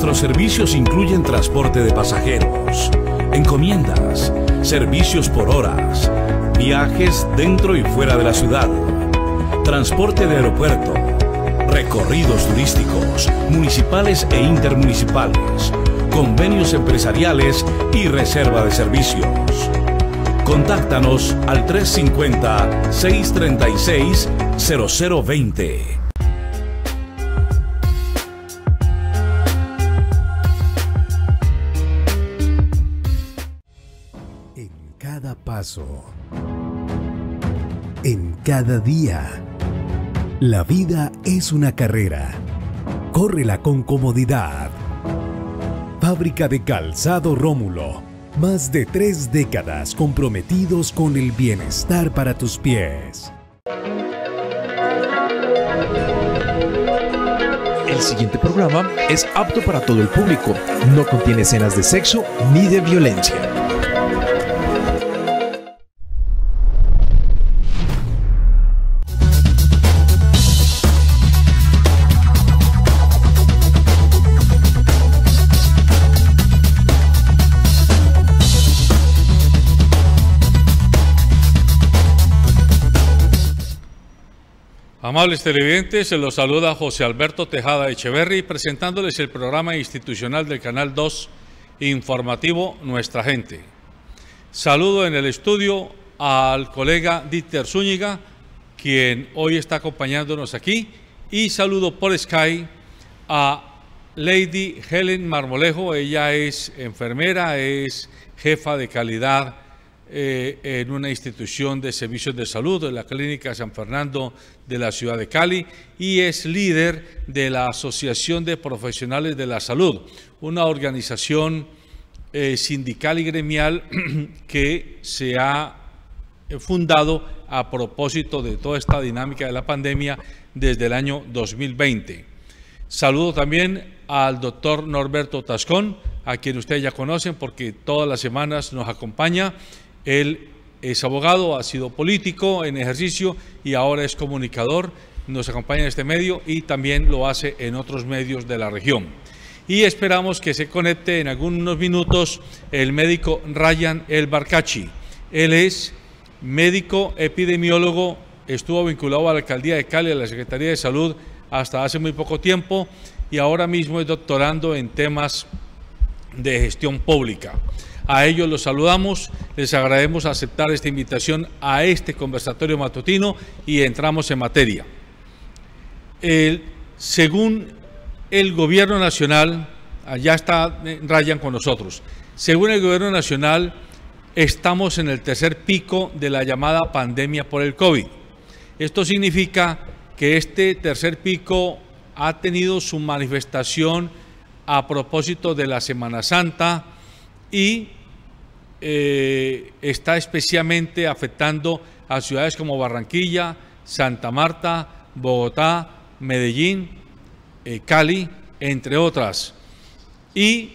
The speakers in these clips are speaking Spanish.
Nuestros servicios incluyen transporte de pasajeros, encomiendas, servicios por horas, viajes dentro y fuera de la ciudad, transporte de aeropuerto, recorridos turísticos, municipales e intermunicipales, convenios empresariales y reserva de servicios. Contáctanos al 350-636-0020. En cada paso, en cada día, la vida es una carrera. Córrela con comodidad. Fábrica de Calzado Rómulo. Más de 3 décadas comprometidos con el bienestar para tus pies. El siguiente programa es apto para todo el público. No contiene escenas de sexo ni de violencia. Amables televidentes, se los saluda José Alberto Tejada Echeverry, presentándoles el programa institucional del Canal 2 informativo Nuestra Gente. Saludo en el estudio al colega Dieter Zúñiga, quien hoy está acompañándonos aquí, y saludo por Skype a Lady Helen Marmolejo. Ella es enfermera, es jefa de calidad en una institución de servicios de salud, en la Clínica San Fernando de la ciudad de Cali, y es líder de la Asociación de Profesionales de la Salud, una organización sindical y gremial que se ha fundado a propósito de toda esta dinámica de la pandemia desde el año 2020. Saludo también al doctor Norberto Tascón, a quien ustedes ya conocen porque todas las semanas nos acompaña. Él es abogado, ha sido político en ejercicio y ahora es comunicador. Nos acompaña en este medio y también lo hace en otros medios de la región. Y esperamos que se conecte en algunos minutos el médico Ryan El Barcachi. Él es médico epidemiólogo, estuvo vinculado a la Alcaldía de Cali, a la Secretaría de Salud hasta hace muy poco tiempo y ahora mismo es doctorando en temas de gestión pública. A ellos los saludamos, les agradecemos aceptar esta invitación a este conversatorio matutino y entramos en materia. Según el Gobierno Nacional, allá está Ryan con nosotros, según el Gobierno Nacional estamos en el tercer pico de la llamada pandemia por el COVID. Esto significa que este tercer pico ha tenido su manifestación a propósito de la Semana Santa y está especialmente afectando a ciudades como Barranquilla, Santa Marta, Bogotá, Medellín, Cali, entre otras. Y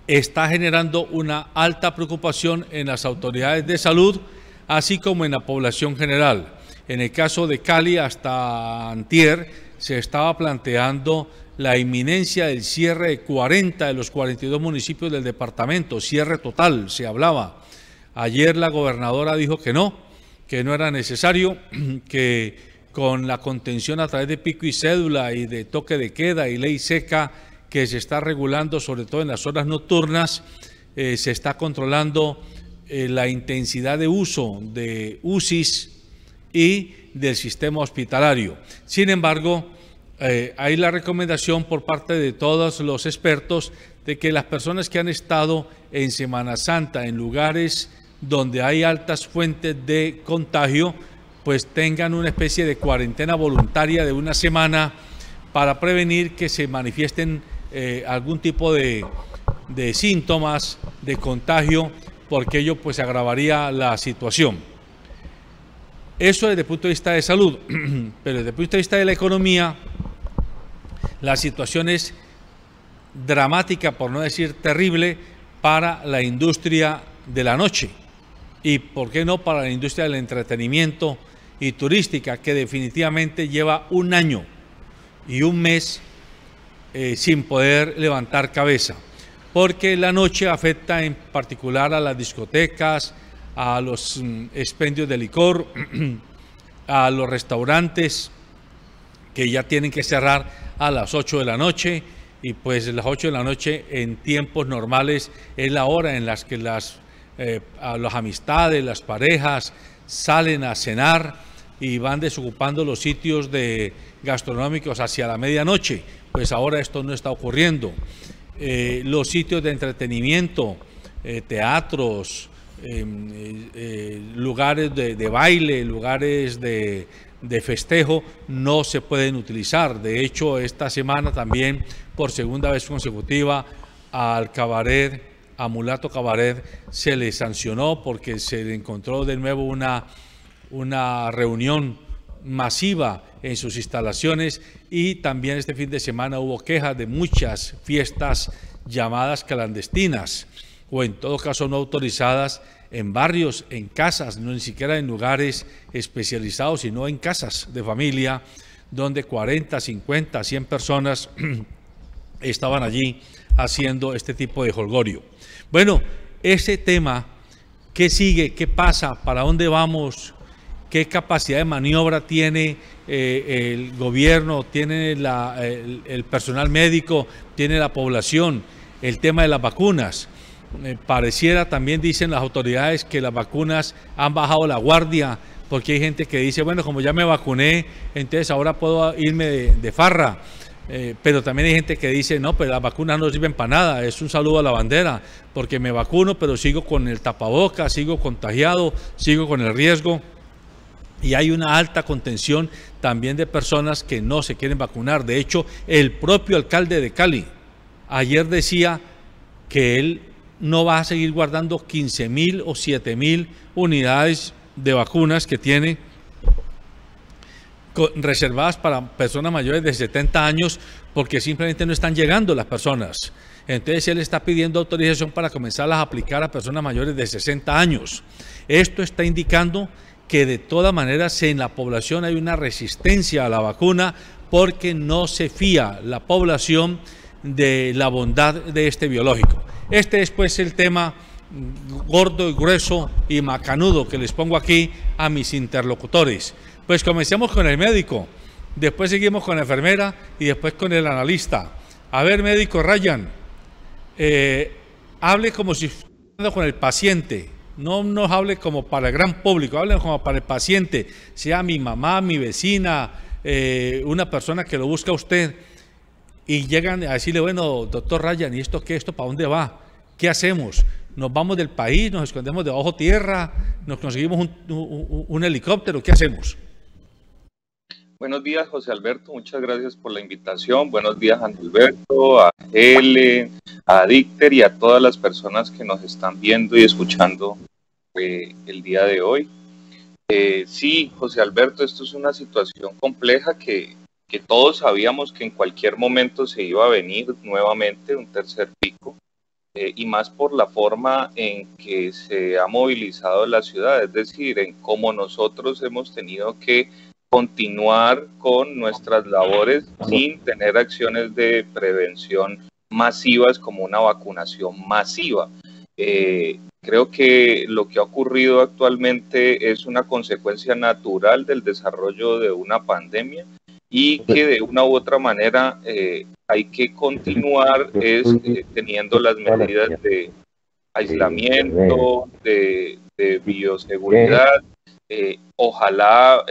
está generando una alta preocupación en las autoridades de salud, así como en la población general. En el caso de Cali, hasta antier, se estaba planteando la inminencia del cierre de 40 de los 42 municipios del departamento, cierre total, se hablaba. Ayer la gobernadora dijo que no era necesario, que con la contención a través de pico y cédula y de toque de queda y ley seca que se está regulando, sobre todo en las horas nocturnas, se está controlando la intensidad de uso de UCIs y del sistema hospitalario. Sin embargo, hay la recomendación por parte de todos los expertos de que las personas que han estado en Semana Santa en lugares donde hay altas fuentes de contagio, pues tengan una especie de cuarentena voluntaria de una semana para prevenir que se manifiesten algún tipo de síntomas de contagio, porque ello pues agravaría la situación. Eso desde el punto de vista de salud, pero desde el punto de vista de la economía, la situación es dramática, por no decir terrible, para la industria de la noche y, ¿por qué no?, para la industria del entretenimiento y turística, que definitivamente lleva un año y un mes sin poder levantar cabeza, porque la noche afecta en particular a las discotecas, a los expendios de licor, a los restaurantes que ya tienen que cerrar a las 8 de la noche, y pues las 8 de la noche en tiempos normales es la hora en las que las amistades, las parejas salen a cenar y van desocupando los sitios gastronómicos hacia la medianoche. Pues ahora esto no está ocurriendo. Los sitios de entretenimiento, teatros, lugares de baile, lugares de festejo no se pueden utilizar. De hecho, esta semana también, por segunda vez consecutiva, al cabaret, a Mulato Cabaret, se le sancionó porque se le encontró de nuevo una reunión masiva en sus instalaciones, y también este fin de semana hubo quejas de muchas fiestas llamadas clandestinas, o en todo caso no autorizadas, en barrios, en casas, no ni siquiera en lugares especializados, sino en casas de familia, donde 40, 50, 100 personas estaban allí haciendo este tipo de jolgorio. Bueno, ese tema, ¿qué sigue? ¿Qué pasa? ¿Para dónde vamos? ¿Qué capacidad de maniobra tiene el gobierno, tiene el personal médico, tiene la población? El tema de las vacunas. Pareciera, también dicen las autoridades, que las vacunas han bajado la guardia, porque hay gente que dice, bueno, como ya me vacuné, entonces ahora puedo irme de farra. Pero también hay gente que dice, no, pero las vacunas no sirven para nada, es un saludo a la bandera, porque me vacuno, pero sigo con el tapabocas, sigo contagiado, sigo con el riesgo. Y hay una alta contención también de personas que no se quieren vacunar. De hecho, el propio alcalde de Cali ayer decía que él no va a seguir guardando 15.000 o 7.000 unidades de vacunas que tiene reservadas para personas mayores de 70 años, porque simplemente no están llegando las personas. Entonces él está pidiendo autorización para comenzarlas a aplicar a personas mayores de 60 años. Esto está indicando que de todas maneras en la población hay una resistencia a la vacuna, porque no se fía la población de la bondad de este biológico. Este es pues el tema gordo y grueso y macanudo que les pongo aquí a mis interlocutores. Pues comencemos con el médico, después seguimos con la enfermera y después con el analista. A ver, médico Ryan, hable como si estuviera con el paciente. No nos hable como para el gran público, hable como para el paciente, sea mi mamá, mi vecina, una persona que lo busca a usted, y llegan a decirle, bueno, doctor Ryan, ¿y esto qué? ¿Esto para dónde va? ¿Qué hacemos? ¿Nos vamos del país? ¿Nos escondemos debajo tierra? ¿Nos conseguimos un helicóptero? ¿Qué hacemos? Buenos días, José Alberto, muchas gracias por la invitación. Buenos días, Alberto, a Helen, a Dicter y a todas las personas que nos están viendo y escuchando el día de hoy. Sí, José Alberto, esto es una situación compleja que todos sabíamos que en cualquier momento se iba a venir nuevamente un tercer pico, y más por la forma en que se ha movilizado la ciudad, es decir, en cómo nosotros hemos tenido que continuar con nuestras labores sin tener acciones de prevención masivas como una vacunación masiva. Creo que lo que ha ocurrido actualmente es una consecuencia natural del desarrollo de una pandemia, y que de una u otra manera hay que continuar teniendo las medidas de aislamiento, de bioseguridad, ojalá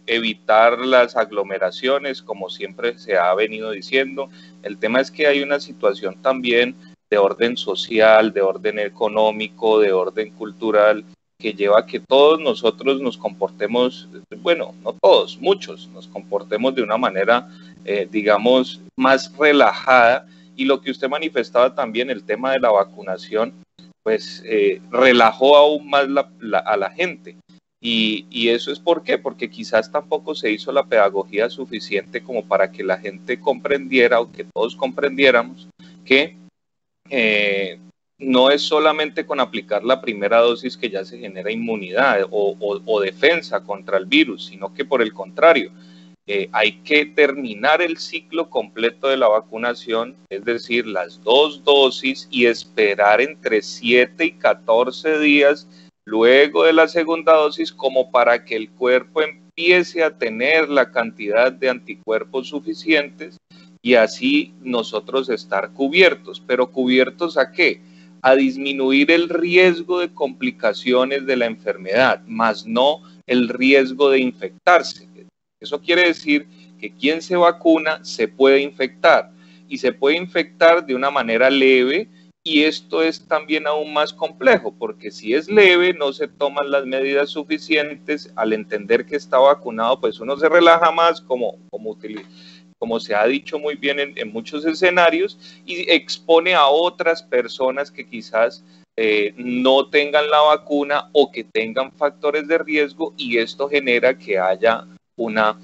evitar las aglomeraciones, como siempre se ha venido diciendo. El tema es que hay una situación también de orden social, de orden económico, de orden cultural, que lleva a que todos nosotros nos comportemos, bueno, no todos, muchos, nos comportemos de una manera, digamos, más relajada. Y lo que usted manifestaba también, el tema de la vacunación, pues relajó aún más a la gente. Y eso es ¿por qué? Porque quizás tampoco se hizo la pedagogía suficiente como para que la gente comprendiera, o que todos comprendiéramos, que no es solamente con aplicar la primera dosis que ya se genera inmunidad o defensa contra el virus, sino que por el contrario, Hay que terminar el ciclo completo de la vacunación, es decir, las 2 dosis, y esperar entre 7 y 14 días luego de la segunda dosis como para que el cuerpo empiece a tener la cantidad de anticuerpos suficientes y así nosotros estar cubiertos. ¿Pero cubiertos a qué? A disminuir el riesgo de complicaciones de la enfermedad, más no el riesgo de infectarse. Eso quiere decir que quien se vacuna se puede infectar y se puede infectar de una manera leve, y esto es también aún más complejo porque si es leve no se toman las medidas suficientes. Al entender que está vacunado, pues uno se relaja más, como se ha dicho muy bien en muchos escenarios, y expone a otras personas que quizás no tengan la vacuna o que tengan factores de riesgo, y esto genera que haya una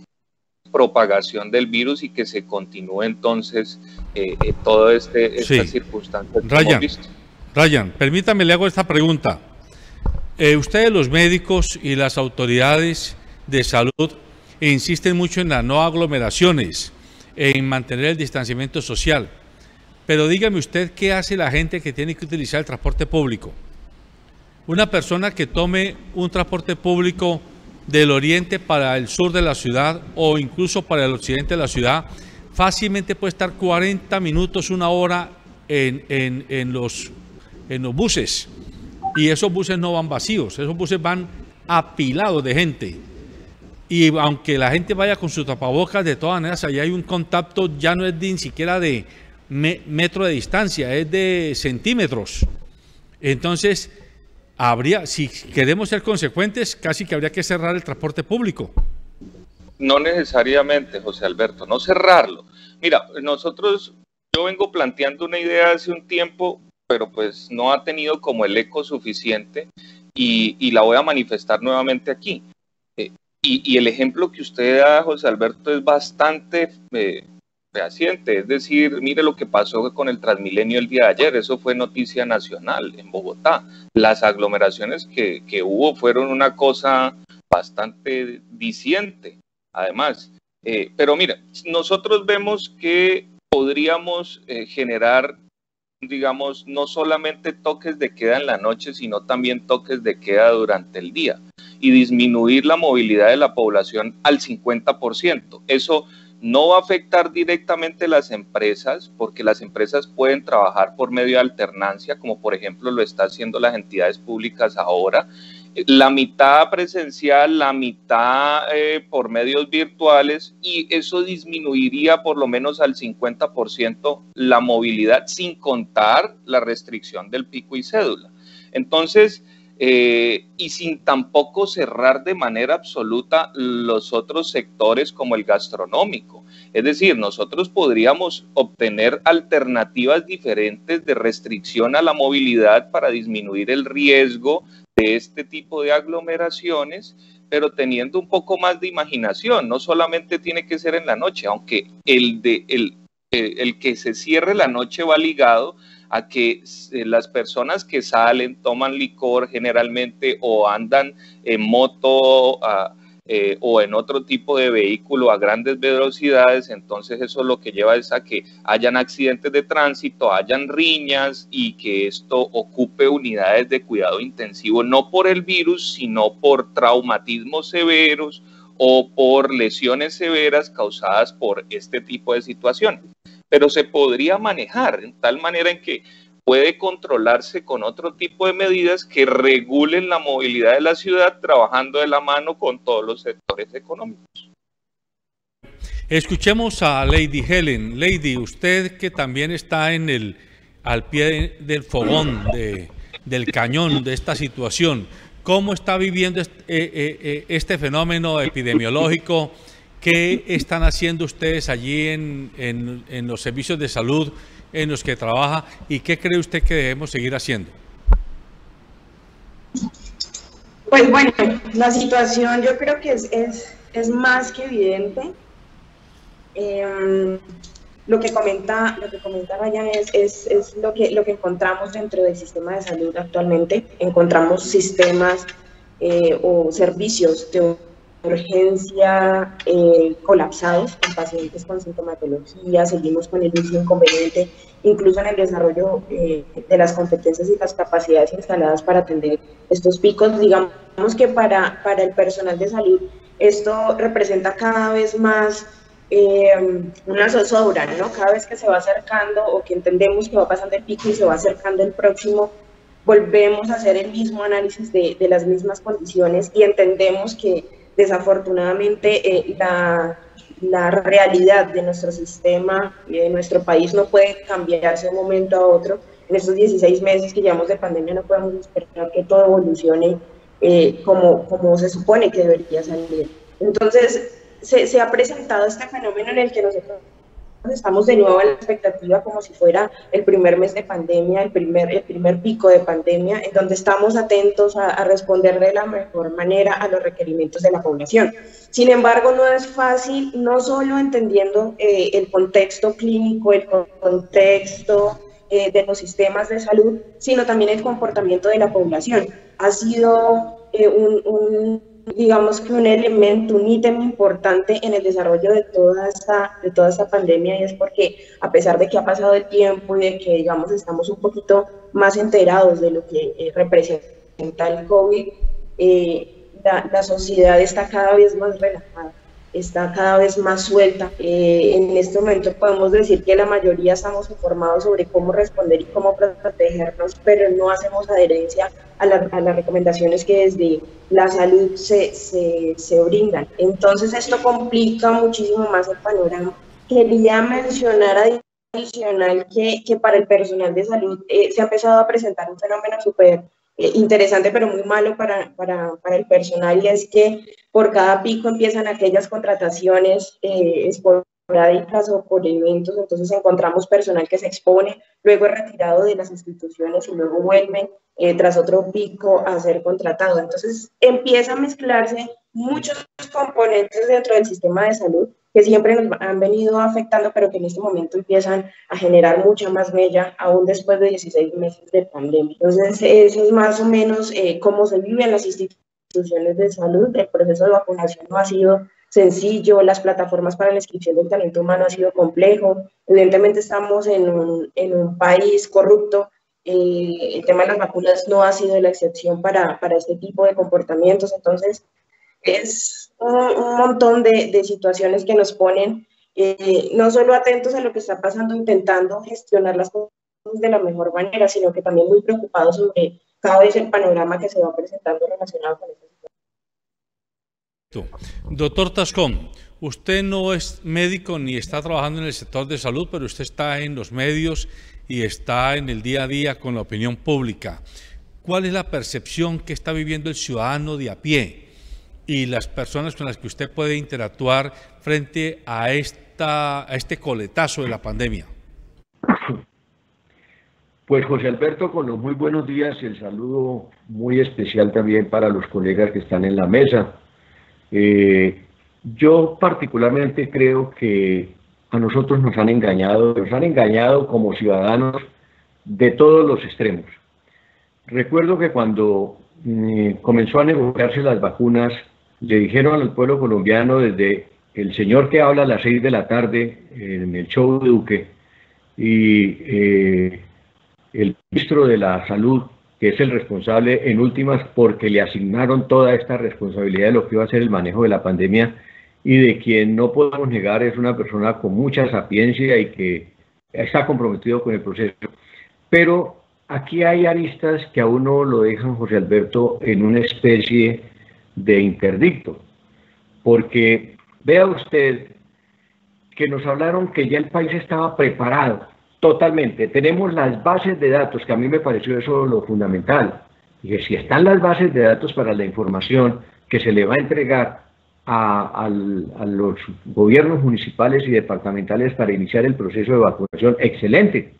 propagación del virus y que se continúe entonces toda esta circunstancia. Ryan, permítame, le hago esta pregunta. Ustedes, los médicos y las autoridades de salud, insisten mucho en las no aglomeraciones, en mantener el distanciamiento social, pero dígame usted, ¿qué hace la gente que tiene que utilizar el transporte público? Una persona que tome un transporte público del oriente para el sur de la ciudad o incluso para el occidente de la ciudad, fácilmente puede estar 40 minutos, una hora en los buses, y esos buses no van vacíos, esos buses van apilados de gente, y aunque la gente vaya con sus tapabocas, de todas maneras allá hay un contacto, ya no es ni siquiera de metro de distancia, es de centímetros. Entonces si queremos ser consecuentes, casi que habría que cerrar el transporte público. No necesariamente, José Alberto, no cerrarlo. Mira, yo vengo planteando una idea hace un tiempo, pero pues no ha tenido como el eco suficiente, y la voy a manifestar nuevamente aquí. Y el ejemplo que usted da, José Alberto, es bastante fehaciente. Es decir, mire lo que pasó con el Transmilenio el día de ayer, eso fue noticia nacional en Bogotá. Las aglomeraciones que hubo fueron una cosa bastante diciente, además. Pero mira, nosotros vemos que podríamos generar, digamos, no solamente toques de queda en la noche, sino también toques de queda durante el día, y disminuir la movilidad de la población al 50%. Eso no va a afectar directamente las empresas, porque las empresas pueden trabajar por medio de alternancia, como por ejemplo lo está haciendo las entidades públicas ahora, la mitad presencial, la mitad por medios virtuales, y eso disminuiría por lo menos al 50% la movilidad, sin contar la restricción del pico y cédula. Entonces, y sin tampoco cerrar de manera absoluta los otros sectores como el gastronómico. Es decir, nosotros podríamos obtener alternativas diferentes de restricción a la movilidad para disminuir el riesgo de este tipo de aglomeraciones, pero teniendo un poco más de imaginación. No solamente tiene que ser en la noche, aunque el que se cierre la noche va ligado a que las personas que salen, toman licor generalmente, o andan en moto o en otro tipo de vehículo a grandes velocidades, entonces eso lo que lleva es a que hayan accidentes de tránsito, hayan riñas, y que esto ocupe unidades de cuidado intensivo, no por el virus, sino por traumatismos severos o por lesiones severas causadas por este tipo de situaciones. Pero se podría manejar en tal manera en que puede controlarse con otro tipo de medidas que regulen la movilidad de la ciudad, trabajando de la mano con todos los sectores económicos. Escuchemos a Lady Helen. Lady, usted que también está al pie del fogón, del cañón de esta situación, ¿cómo está viviendo este fenómeno epidemiológico? ¿Qué están haciendo ustedes allí en los servicios de salud en los que trabaja, y qué cree usted que debemos seguir haciendo? Pues bueno, la situación yo creo que es más que evidente. Lo que comenta Ryan es lo que encontramos dentro del sistema de salud actualmente. Encontramos sistemas o servicios de emergencia colapsados con pacientes con sintomatología, seguimos con el mismo inconveniente, incluso en el desarrollo de las competencias y las capacidades instaladas para atender estos picos. Digamos que para el personal de salud esto representa cada vez más una zozobra, ¿no? Cada vez que se va acercando o que entendemos que va pasando el pico y se va acercando el próximo, volvemos a hacer el mismo análisis de las mismas condiciones y entendemos que desafortunadamente la realidad de nuestro sistema y de nuestro país no puede cambiarse de un momento a otro. En estos 16 meses que llevamos de pandemia no podemos esperar que todo evolucione como se supone que debería salir. Entonces se ha presentado este fenómeno en el que nosotros estamos de nuevo a la expectativa como si fuera el primer mes de pandemia, el primer pico de pandemia, en donde estamos atentos a responder de la mejor manera a los requerimientos de la población. Sin embargo, no es fácil, no solo entendiendo el contexto clínico, el contexto de los sistemas de salud, sino también el comportamiento de la población. Ha sido digamos que un elemento, un ítem importante en el desarrollo de toda esta pandemia, y es porque a pesar de que ha pasado el tiempo y de que, digamos, estamos un poquito más enterados de lo que representa el COVID, la sociedad está cada vez más relajada, está cada vez más suelta. En este momento podemos decir que la mayoría estamos informados sobre cómo responder y cómo protegernos, pero no hacemos adherencia a las recomendaciones que desde la salud se brindan. Entonces esto complica muchísimo más el panorama. Quería mencionar adicional que para el personal de salud se ha empezado a presentar un fenómeno súper interesante, pero muy malo para el personal, y es que por cada pico empiezan aquellas contrataciones esporádicas o por eventos. Entonces encontramos personal que se expone, luego es retirado de las instituciones y luego vuelven tras otro pico a ser contratado. Entonces empieza a mezclarse muchos componentes dentro del sistema de salud que siempre nos han venido afectando, pero que en este momento empiezan a generar mucha más mella, aún después de 16 meses de pandemia. Entonces eso es más o menos cómo se vive en las instituciones de salud. El proceso de vacunación no ha sido sencillo, las plataformas para la inscripción del talento humano ha sido complejo. Evidentemente estamos en un país corrupto. El tema de las vacunas no ha sido la excepción para este tipo de comportamientos. Entonces es un montón de situaciones que nos ponen no solo atentos a lo que está pasando, intentando gestionar las cosas de la mejor manera, sino que también muy preocupados sobre cada vez el panorama que se va presentando relacionado con esta situación. Doctor Tascón, usted no es médico ni está trabajando en el sector de salud, pero usted está en los medios y está en el día a día con la opinión pública. ¿Cuál es la percepción que está viviendo el ciudadano de a pie y las personas con las que usted puede interactuar frente a este coletazo de la pandemia? Pues José Alberto, con los muy buenos días y el saludo muy especial también para los colegas que están en la mesa. Yo particularmente creo que a nosotros nos han engañado como ciudadanos de todos los extremos. Recuerdo que cuando comenzó a negociarse las vacunas, le dijeron al pueblo colombiano, desde el señor que habla a las 6 de la tarde en el show de Duque y el ministro de la Salud, que es el responsable en últimas porque le asignaron toda esta responsabilidad de lo que iba a ser el manejo de la pandemia, y de quien no podemos negar es una persona con mucha sapiencia y que está comprometido con el proceso. Pero aquí hay aristas que a uno lo dejan, José Alberto, en una especie de interdicto, porque vea usted que nos hablaron que ya el país estaba preparado totalmente. Tenemos las bases de datos, que a mí me pareció eso lo fundamental. Dije, si están las bases de datos para la información que se le va a entregar a los gobiernos municipales y departamentales para iniciar el proceso de vacunación, excelente.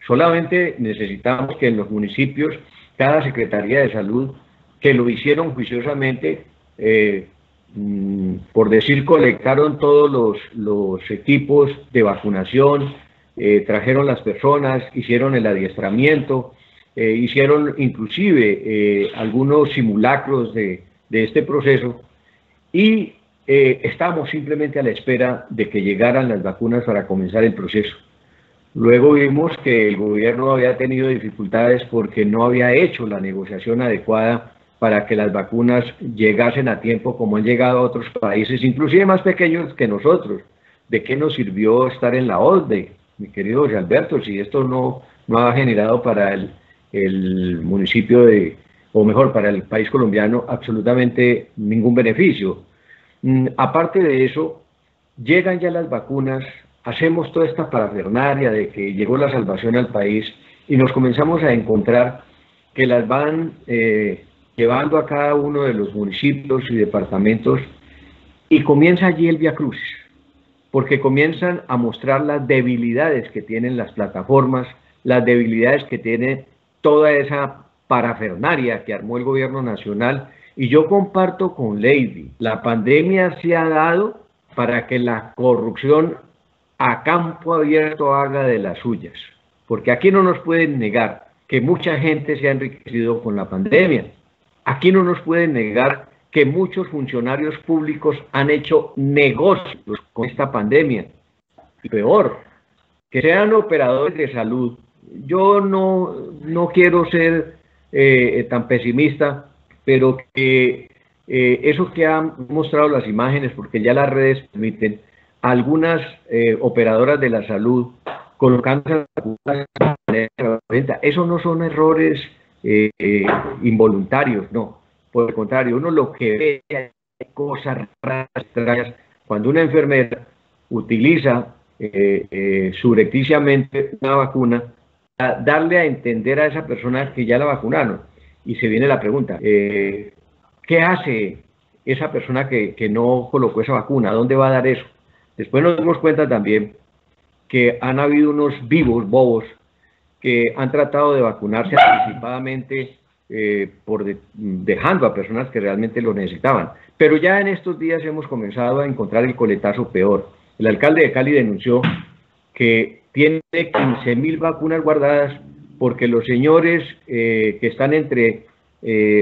Solamente necesitamos que en los municipios, cada Secretaría de Salud, que lo hicieron juiciosamente, por decir, colectaron todos los equipos de vacunación, trajeron las personas, hicieron el adiestramiento, hicieron inclusive algunos simulacros de este proceso, y estábamos simplemente a la espera de que llegaran las vacunas para comenzar el proceso. Luego vimos que el gobierno había tenido dificultades porque no había hecho la negociación adecuada para que las vacunas llegasen a tiempo, como han llegado a otros países, inclusive más pequeños que nosotros. ¿De qué nos sirvió estar en la OCDE, mi querido José Alberto, si esto no ha generado para el municipio o mejor, para el país colombiano, absolutamente ningún beneficio? Aparte de eso, llegan ya las vacunas, hacemos toda esta parafernalia de que llegó la salvación al país y nos comenzamos a encontrar que las van llevando a cada uno de los municipios y departamentos, y comienza allí el viacrucis, porque comienzan a mostrar las debilidades que tienen las plataformas, las debilidades que tiene toda esa parafernalia que armó el gobierno nacional. Y yo comparto con Lady, la pandemia se ha dado para que la corrupción a campo abierto haga de las suyas, porque aquí no nos pueden negar que mucha gente se ha enriquecido con la pandemia. Aquí no nos pueden negar que muchos funcionarios públicos han hecho negocios con esta pandemia. Y peor, que sean operadores de salud. Yo no quiero ser tan pesimista, pero que eso que han mostrado las imágenes, porque ya las redes permiten, algunas operadoras de la salud colocando eso no son errores involuntarios, no. Por el contrario, uno lo que ve hay cosas raras, extrañas. Cuando una enfermera utiliza subrepticiamente una vacuna, a darle a entender a esa persona que ya la vacunaron. Y se viene la pregunta, ¿qué hace esa persona que no colocó esa vacuna? ¿A dónde va a dar eso? Después nos damos cuenta también que han habido unos vivos bobos que han tratado de vacunarse anticipadamente dejando a personas que realmente lo necesitaban. Pero ya en estos días hemos comenzado a encontrar el coletazo peor. El alcalde de Cali denunció que tiene 15.000 vacunas guardadas porque los señores que están entre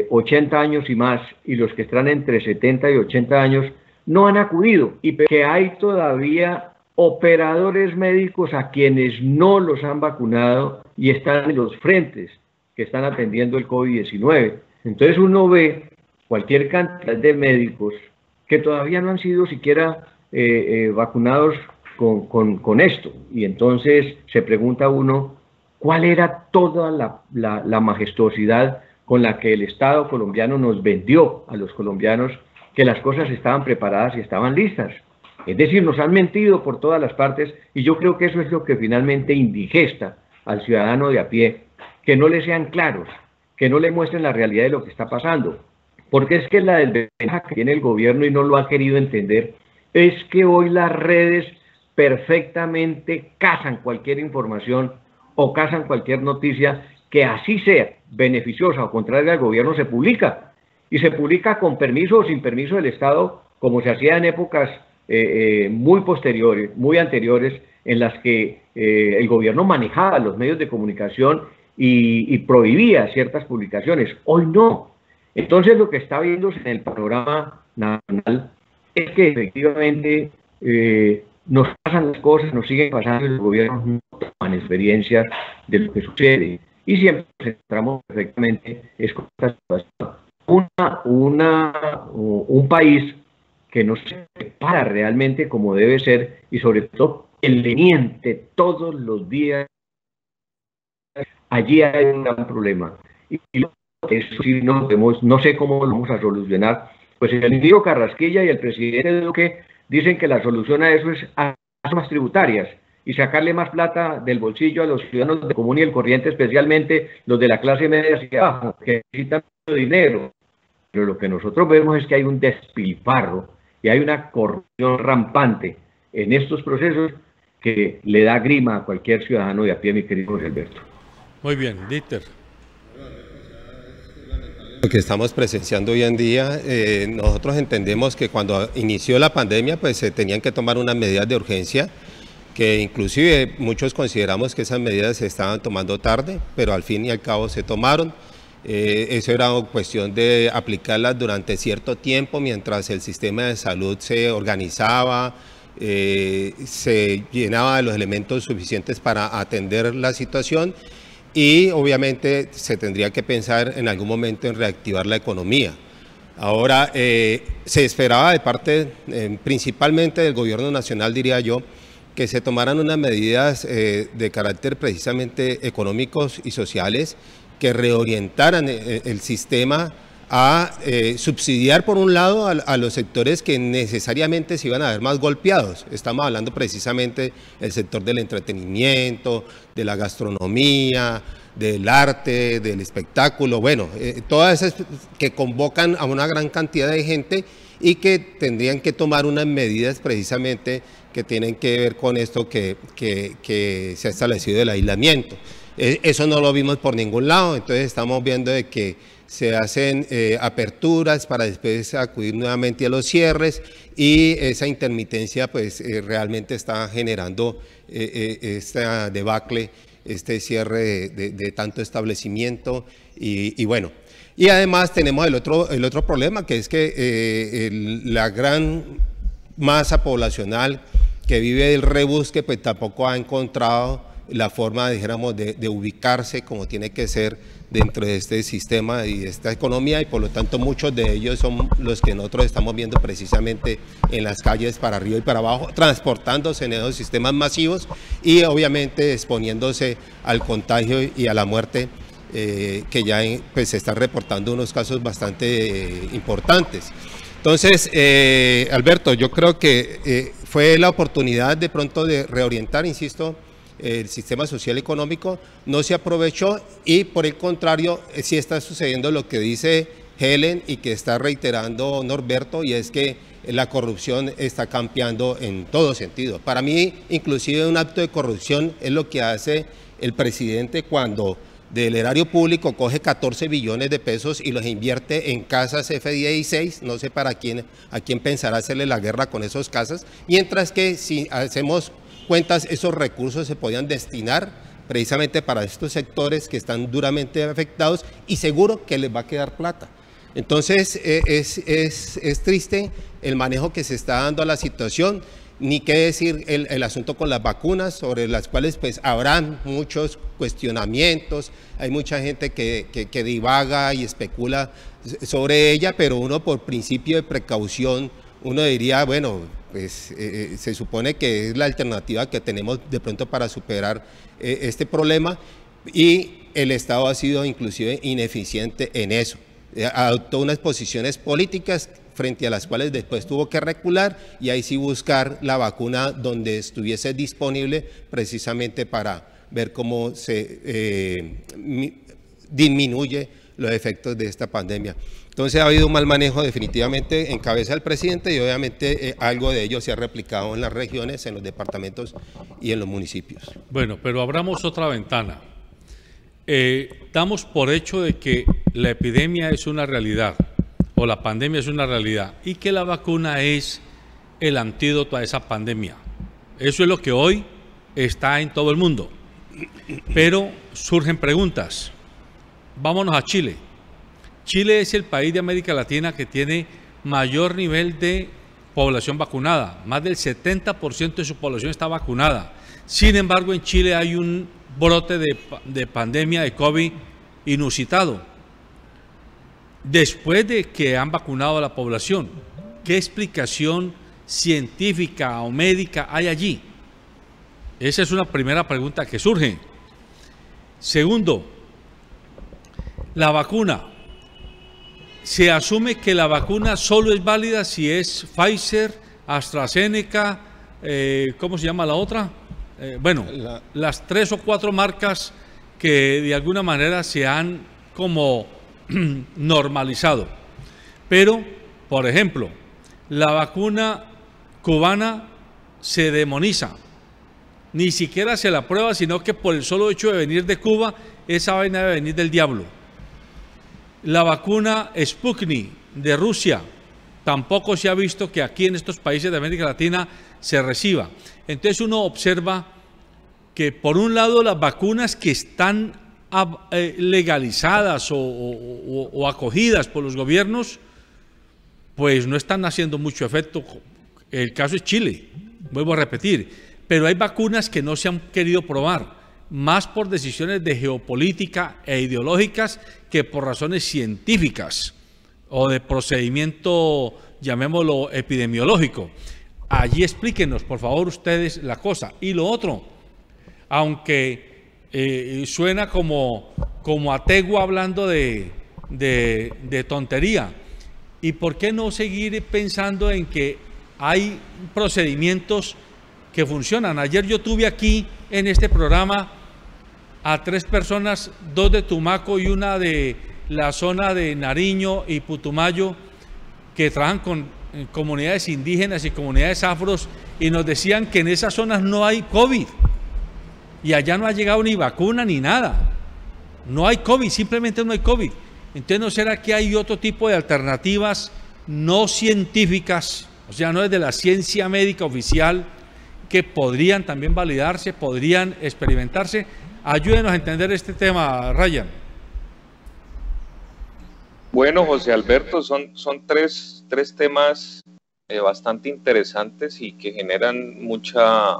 80 años y más y los que están entre 70 y 80 años no han acudido, y que hay todavía operadores médicos a quienes no los han vacunado y están en los frentes que están atendiendo el COVID-19. Entonces uno ve cualquier cantidad de médicos que todavía no han sido siquiera vacunados con esto, y entonces se pregunta uno cuál era toda la majestuosidad con la que el Estado colombiano nos vendió a los colombianos que las cosas estaban preparadas y estaban listas. Es decir, nos han mentido por todas las partes, y yo creo que eso es lo que finalmente indigesta al ciudadano de a pie, que no le sean claros, que no le muestren la realidad de lo que está pasando. Porque es que la desventaja que tiene el gobierno, y no lo ha querido entender, es que hoy las redes perfectamente cazan cualquier información o cazan cualquier noticia que así sea beneficiosa o contraria al gobierno, se publica. Y se publica con permiso o sin permiso del Estado, como se hacía en épocas muy posteriores, muy anteriores, en las que el gobierno manejaba los medios de comunicación y prohibía ciertas publicaciones. Hoy no. Entonces lo que está viéndose en el panorama nacional es que efectivamente nos pasan las cosas, nos siguen pasando, y los gobiernos no toman experiencias de lo que sucede. Y siempre nos centramos perfectamente es con esta situación. Un país que no se prepara realmente como debe ser, y sobre todo pendiente todos los días, allí hay un gran problema. Y eso sí no sé cómo lo vamos a solucionar. Pues el ministro Carrasquilla y el presidente Duque dicen que la solución a eso es a más tributarias y sacarle más plata del bolsillo a los ciudadanos de común y el corriente, especialmente los de la clase media hacia abajo, que necesitan dinero. Pero lo que nosotros vemos es que hay un despilfarro y hay una corrupción rampante en estos procesos que le da grima a cualquier ciudadano de a pie, mi querido José Alberto. Muy bien, Dieter. Lo que estamos presenciando hoy en día, nosotros entendemos que cuando inició la pandemia, pues se tenían que tomar unas medidas de urgencia, que inclusive muchos consideramos que esas medidas se estaban tomando tarde, pero al fin y al cabo se tomaron. Eso era cuestión de aplicarlas durante cierto tiempo mientras el sistema de salud se organizaba, se llenaba de los elementos suficientes para atender la situación y obviamente se tendría que pensar en algún momento en reactivar la economía. Ahora, se esperaba de parte principalmente del gobierno nacional, diría yo, que se tomaran unas medidas de carácter precisamente económicos y sociales que reorientaran el sistema a subsidiar por un lado a los sectores que necesariamente se iban a ver más golpeados. Estamos hablando precisamente del sector del entretenimiento, de la gastronomía, del arte, del espectáculo, bueno, todas esas que convocan a una gran cantidad de gente y que tendrían que tomar unas medidas precisamente que tienen que ver con esto que se ha establecido el aislamiento. Eso no lo vimos por ningún lado, entonces estamos viendo de que se hacen aperturas para después acudir nuevamente a los cierres y esa intermitencia pues realmente está generando esta debacle, este cierre de tanto establecimiento y bueno. Y además tenemos el otro problema, que es que la gran masa poblacional que vive del rebusque pues tampoco ha encontrado la forma, dijéramos, de ubicarse como tiene que ser dentro de este sistema y de esta economía, y por lo tanto muchos de ellos son los que nosotros estamos viendo precisamente en las calles para arriba y para abajo, transportándose en esos sistemas masivos y obviamente exponiéndose al contagio y a la muerte, que ya pues, se están reportando unos casos bastante importantes. Entonces, Alberto, yo creo que fue la oportunidad de pronto de reorientar, insisto, el sistema social y económico, no se aprovechó y por el contrario sí está sucediendo lo que dice Helen y que está reiterando Norberto, y es que la corrupción está campeando en todo sentido. Para mí, inclusive un acto de corrupción es lo que hace el presidente cuando del erario público coge 14 billones de pesos y los invierte en casas F-16, no sé a quién pensará hacerle la guerra con esos casas, mientras que si hacemos cuentas, esos recursos se podían destinar precisamente para estos sectores que están duramente afectados y seguro que les va a quedar plata. Entonces es triste el manejo que se está dando a la situación, ni qué decir el asunto con las vacunas, sobre las cuales pues habrán muchos cuestionamientos, hay mucha gente que divaga y especula sobre ella, pero uno por principio de precaución, uno diría, bueno, pues se supone que es la alternativa que tenemos de pronto para superar este problema, y el Estado ha sido inclusive ineficiente en eso. Adoptó unas posiciones políticas frente a las cuales después tuvo que recular y ahí sí buscar la vacuna donde estuviese disponible precisamente para ver cómo se disminuye los efectos de esta pandemia. Entonces ha habido un mal manejo definitivamente en cabeza del presidente y obviamente algo de ello se ha replicado en las regiones, en los departamentos y en los municipios. Bueno, pero abramos otra ventana. Damos por hecho de que la epidemia es una realidad o la pandemia es una realidad y que la vacuna es el antídoto a esa pandemia. Eso es lo que hoy está en todo el mundo. Pero surgen preguntas. Vámonos a Chile. Chile es el país de América Latina que tiene mayor nivel de población vacunada. Más del 70% de su población está vacunada. Sin embargo, en Chile hay un brote de pandemia de COVID inusitado. Después de que han vacunado a la población, ¿qué explicación científica o médica hay allí? Esa es una primera pregunta que surge. Segundo, la vacuna. Se asume que la vacuna solo es válida si es Pfizer, AstraZeneca, ¿cómo se llama la otra? Las 3 o 4 marcas que de alguna manera se han como normalizado. Pero, por ejemplo, la vacuna cubana se demoniza. Ni siquiera se la prueba, sino que por el solo hecho de venir de Cuba, esa vaina debe venir del diablo. La vacuna Sputnik de Rusia, tampoco se ha visto que aquí en estos países de América Latina se reciba. Entonces uno observa que por un lado las vacunas que están legalizadas o acogidas por los gobiernos, pues no están haciendo mucho efecto. El caso es Chile, vuelvo a repetir, pero hay vacunas que no se han querido probar, más por decisiones de geopolítica e ideológicas que por razones científicas o de procedimiento, llamémoslo, epidemiológico. Allí explíquenos, por favor, ustedes la cosa. Y lo otro, aunque suena como ategua hablando de tontería, ¿y por qué no seguir pensando en que hay procedimientos que funcionan? Ayer yo tuve aquí en este programa a 3 personas, 2 de Tumaco y una de la zona de Nariño y Putumayo, que trabajan con comunidades indígenas y comunidades afros, y nos decían que en esas zonas no hay COVID, y allá no ha llegado ni vacuna ni nada. No hay COVID, simplemente no hay COVID. Entonces, ¿no será que hay otro tipo de alternativas no científicas, o sea, no es de la ciencia médica oficial, que podrían también validarse, podrían experimentarse? Ayúdenos a entender este tema, Ryan. Bueno, José Alberto, son tres temas bastante interesantes y que generan mucha,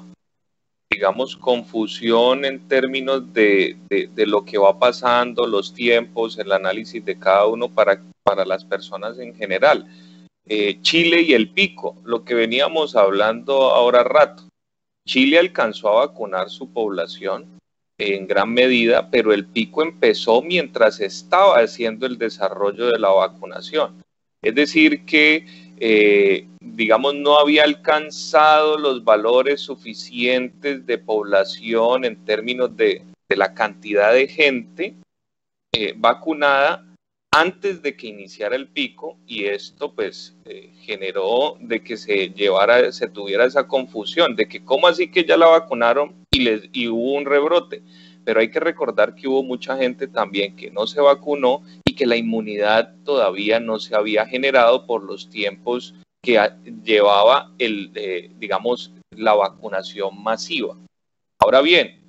digamos, confusión en términos de lo que va pasando, los tiempos, el análisis de cada uno para las personas en general. Chile y el pico, lo que veníamos hablando ahora rato. Chile alcanzó a vacunar su población en gran medida, pero el pico empezó mientras estaba haciendo el desarrollo de la vacunación. Es decir que, digamos, no había alcanzado los valores suficientes de población en términos de la cantidad de gente vacunada antes de que iniciara el pico, y esto pues generó de que se tuviera esa confusión de que cómo así que ya la vacunaron y hubo un rebrote. Pero hay que recordar que hubo mucha gente también que no se vacunó y que la inmunidad todavía no se había generado por los tiempos que llevaba digamos, la vacunación masiva. Ahora bien,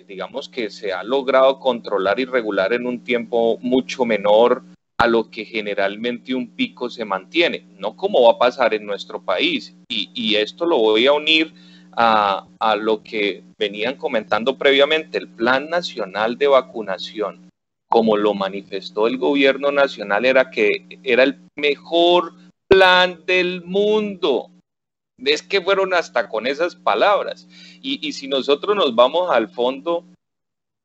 digamos que se ha logrado controlar y regular en un tiempo mucho menor a lo que generalmente un pico se mantiene, no como va a pasar en nuestro país. Y esto lo voy a unir a lo que venían comentando previamente. El Plan Nacional de Vacunación, como lo manifestó el gobierno nacional, era que era el mejor plan del mundo. Es que fueron hasta con esas palabras. Y si nosotros nos vamos al fondo,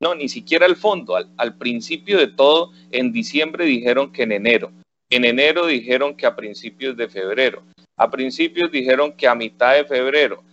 no, ni siquiera al fondo, al principio de todo, en diciembre dijeron que en enero dijeron que a principios de febrero, a principios dijeron que a mitad de febrero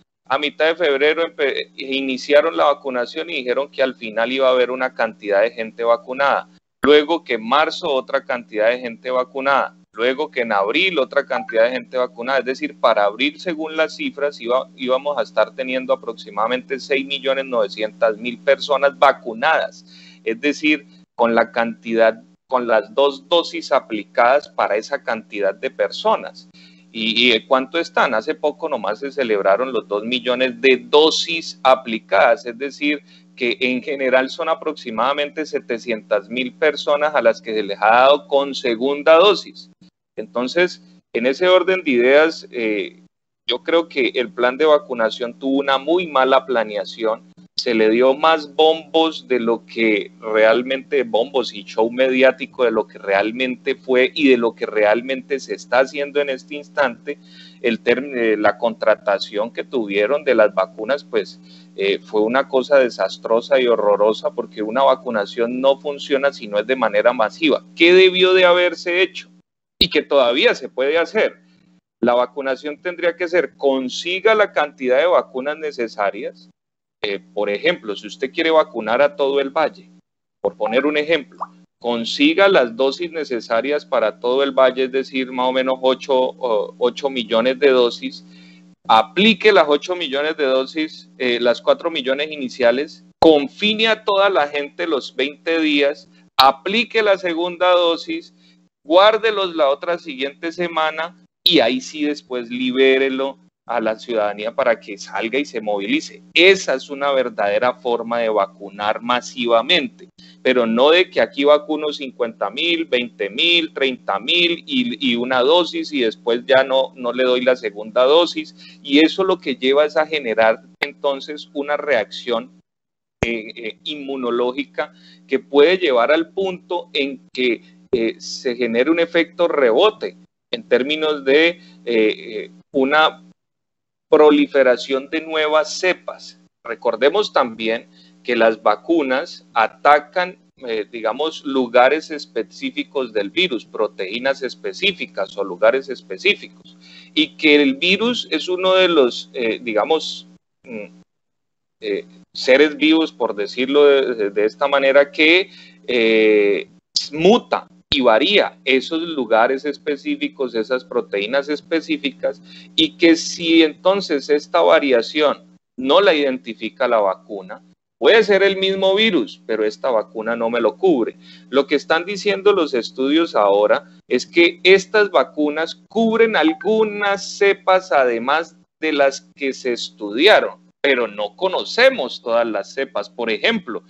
iniciaron la vacunación y dijeron que al final iba a haber una cantidad de gente vacunada, luego que en marzo otra cantidad de gente vacunada, luego que en abril otra cantidad de gente vacunada. Es decir, para abril, según las cifras, íbamos a estar teniendo aproximadamente 6.900.000 personas vacunadas, es decir, con la cantidad, con las 2 dosis aplicadas para esa cantidad de personas. ¿Y cuánto están? Hace poco nomás se celebraron los 2 millones de dosis aplicadas, es decir, que en general son aproximadamente 700.000 personas a las que se les ha dado con segunda dosis. Entonces, en ese orden de ideas, yo creo que el plan de vacunación tuvo una muy mala planeación. Se le dio más bombos de lo que realmente, bombos y show mediático de lo que realmente fue y de lo que realmente se está haciendo en este instante. La contratación que tuvieron de las vacunas, pues fue una cosa desastrosa y horrorosa, porque una vacunación no funciona si no es de manera masiva. ¿Qué debió de haberse hecho? Y que todavía se puede hacer. La vacunación tendría que ser: consiga la cantidad de vacunas necesarias. Por ejemplo, si usted quiere vacunar a todo el valle, por poner un ejemplo, consiga las dosis necesarias para todo el valle, es decir, más o menos 8 millones de dosis, aplique las 8 millones de dosis, las 4 millones iniciales, confine a toda la gente los 20 días, aplique la segunda dosis, guárdelos la otra siguiente semana y ahí sí después libérelo a la ciudadanía para que salga y se movilice. Esa es una verdadera forma de vacunar masivamente, pero no de que aquí vacuno 50.000, 20.000, 30.000 y una dosis y después ya no le doy la segunda dosis, y eso lo que lleva es a generar entonces una reacción inmunológica que puede llevar al punto en que se genere un efecto rebote en términos de una proliferación de nuevas cepas. Recordemos también que las vacunas atacan, digamos, lugares específicos del virus, proteínas específicas o lugares específicos, y que el virus es uno de los, digamos, seres vivos, por decirlo de esta manera, que muta y varía esos lugares específicos, esas proteínas específicas, y que si entonces esta variación no la identifica la vacuna, puede ser el mismo virus, pero esta vacuna no me lo cubre. Lo que están diciendo los estudios ahora es que estas vacunas cubren algunas cepas además de las que se estudiaron, pero no conocemos todas las cepas. Por ejemplo,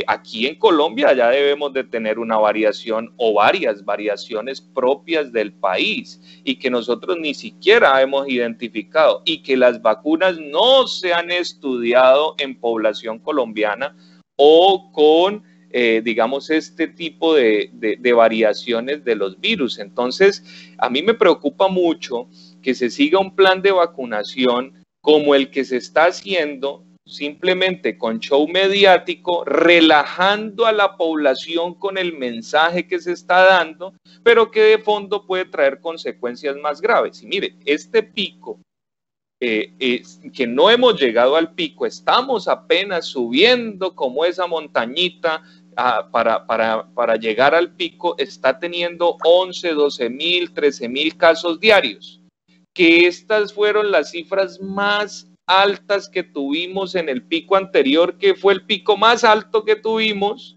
aquí en Colombia ya debemos de tener una variación o varias variaciones propias del país y que nosotros ni siquiera hemos identificado, y que las vacunas no se han estudiado en población colombiana o con, digamos, este tipo de variaciones de los virus. Entonces, a mí me preocupa mucho que se siga un plan de vacunación como el que se está haciendo, simplemente con show mediático, relajando a la población con el mensaje que se está dando, pero que de fondo puede traer consecuencias más graves. Y mire, este pico, que no hemos llegado al pico, estamos apenas subiendo como esa montañita para llegar al pico, está teniendo 11, 12.000, 13.000 casos diarios, que estas fueron las cifras más altas que tuvimos en el pico anterior, que fue el pico más alto que tuvimos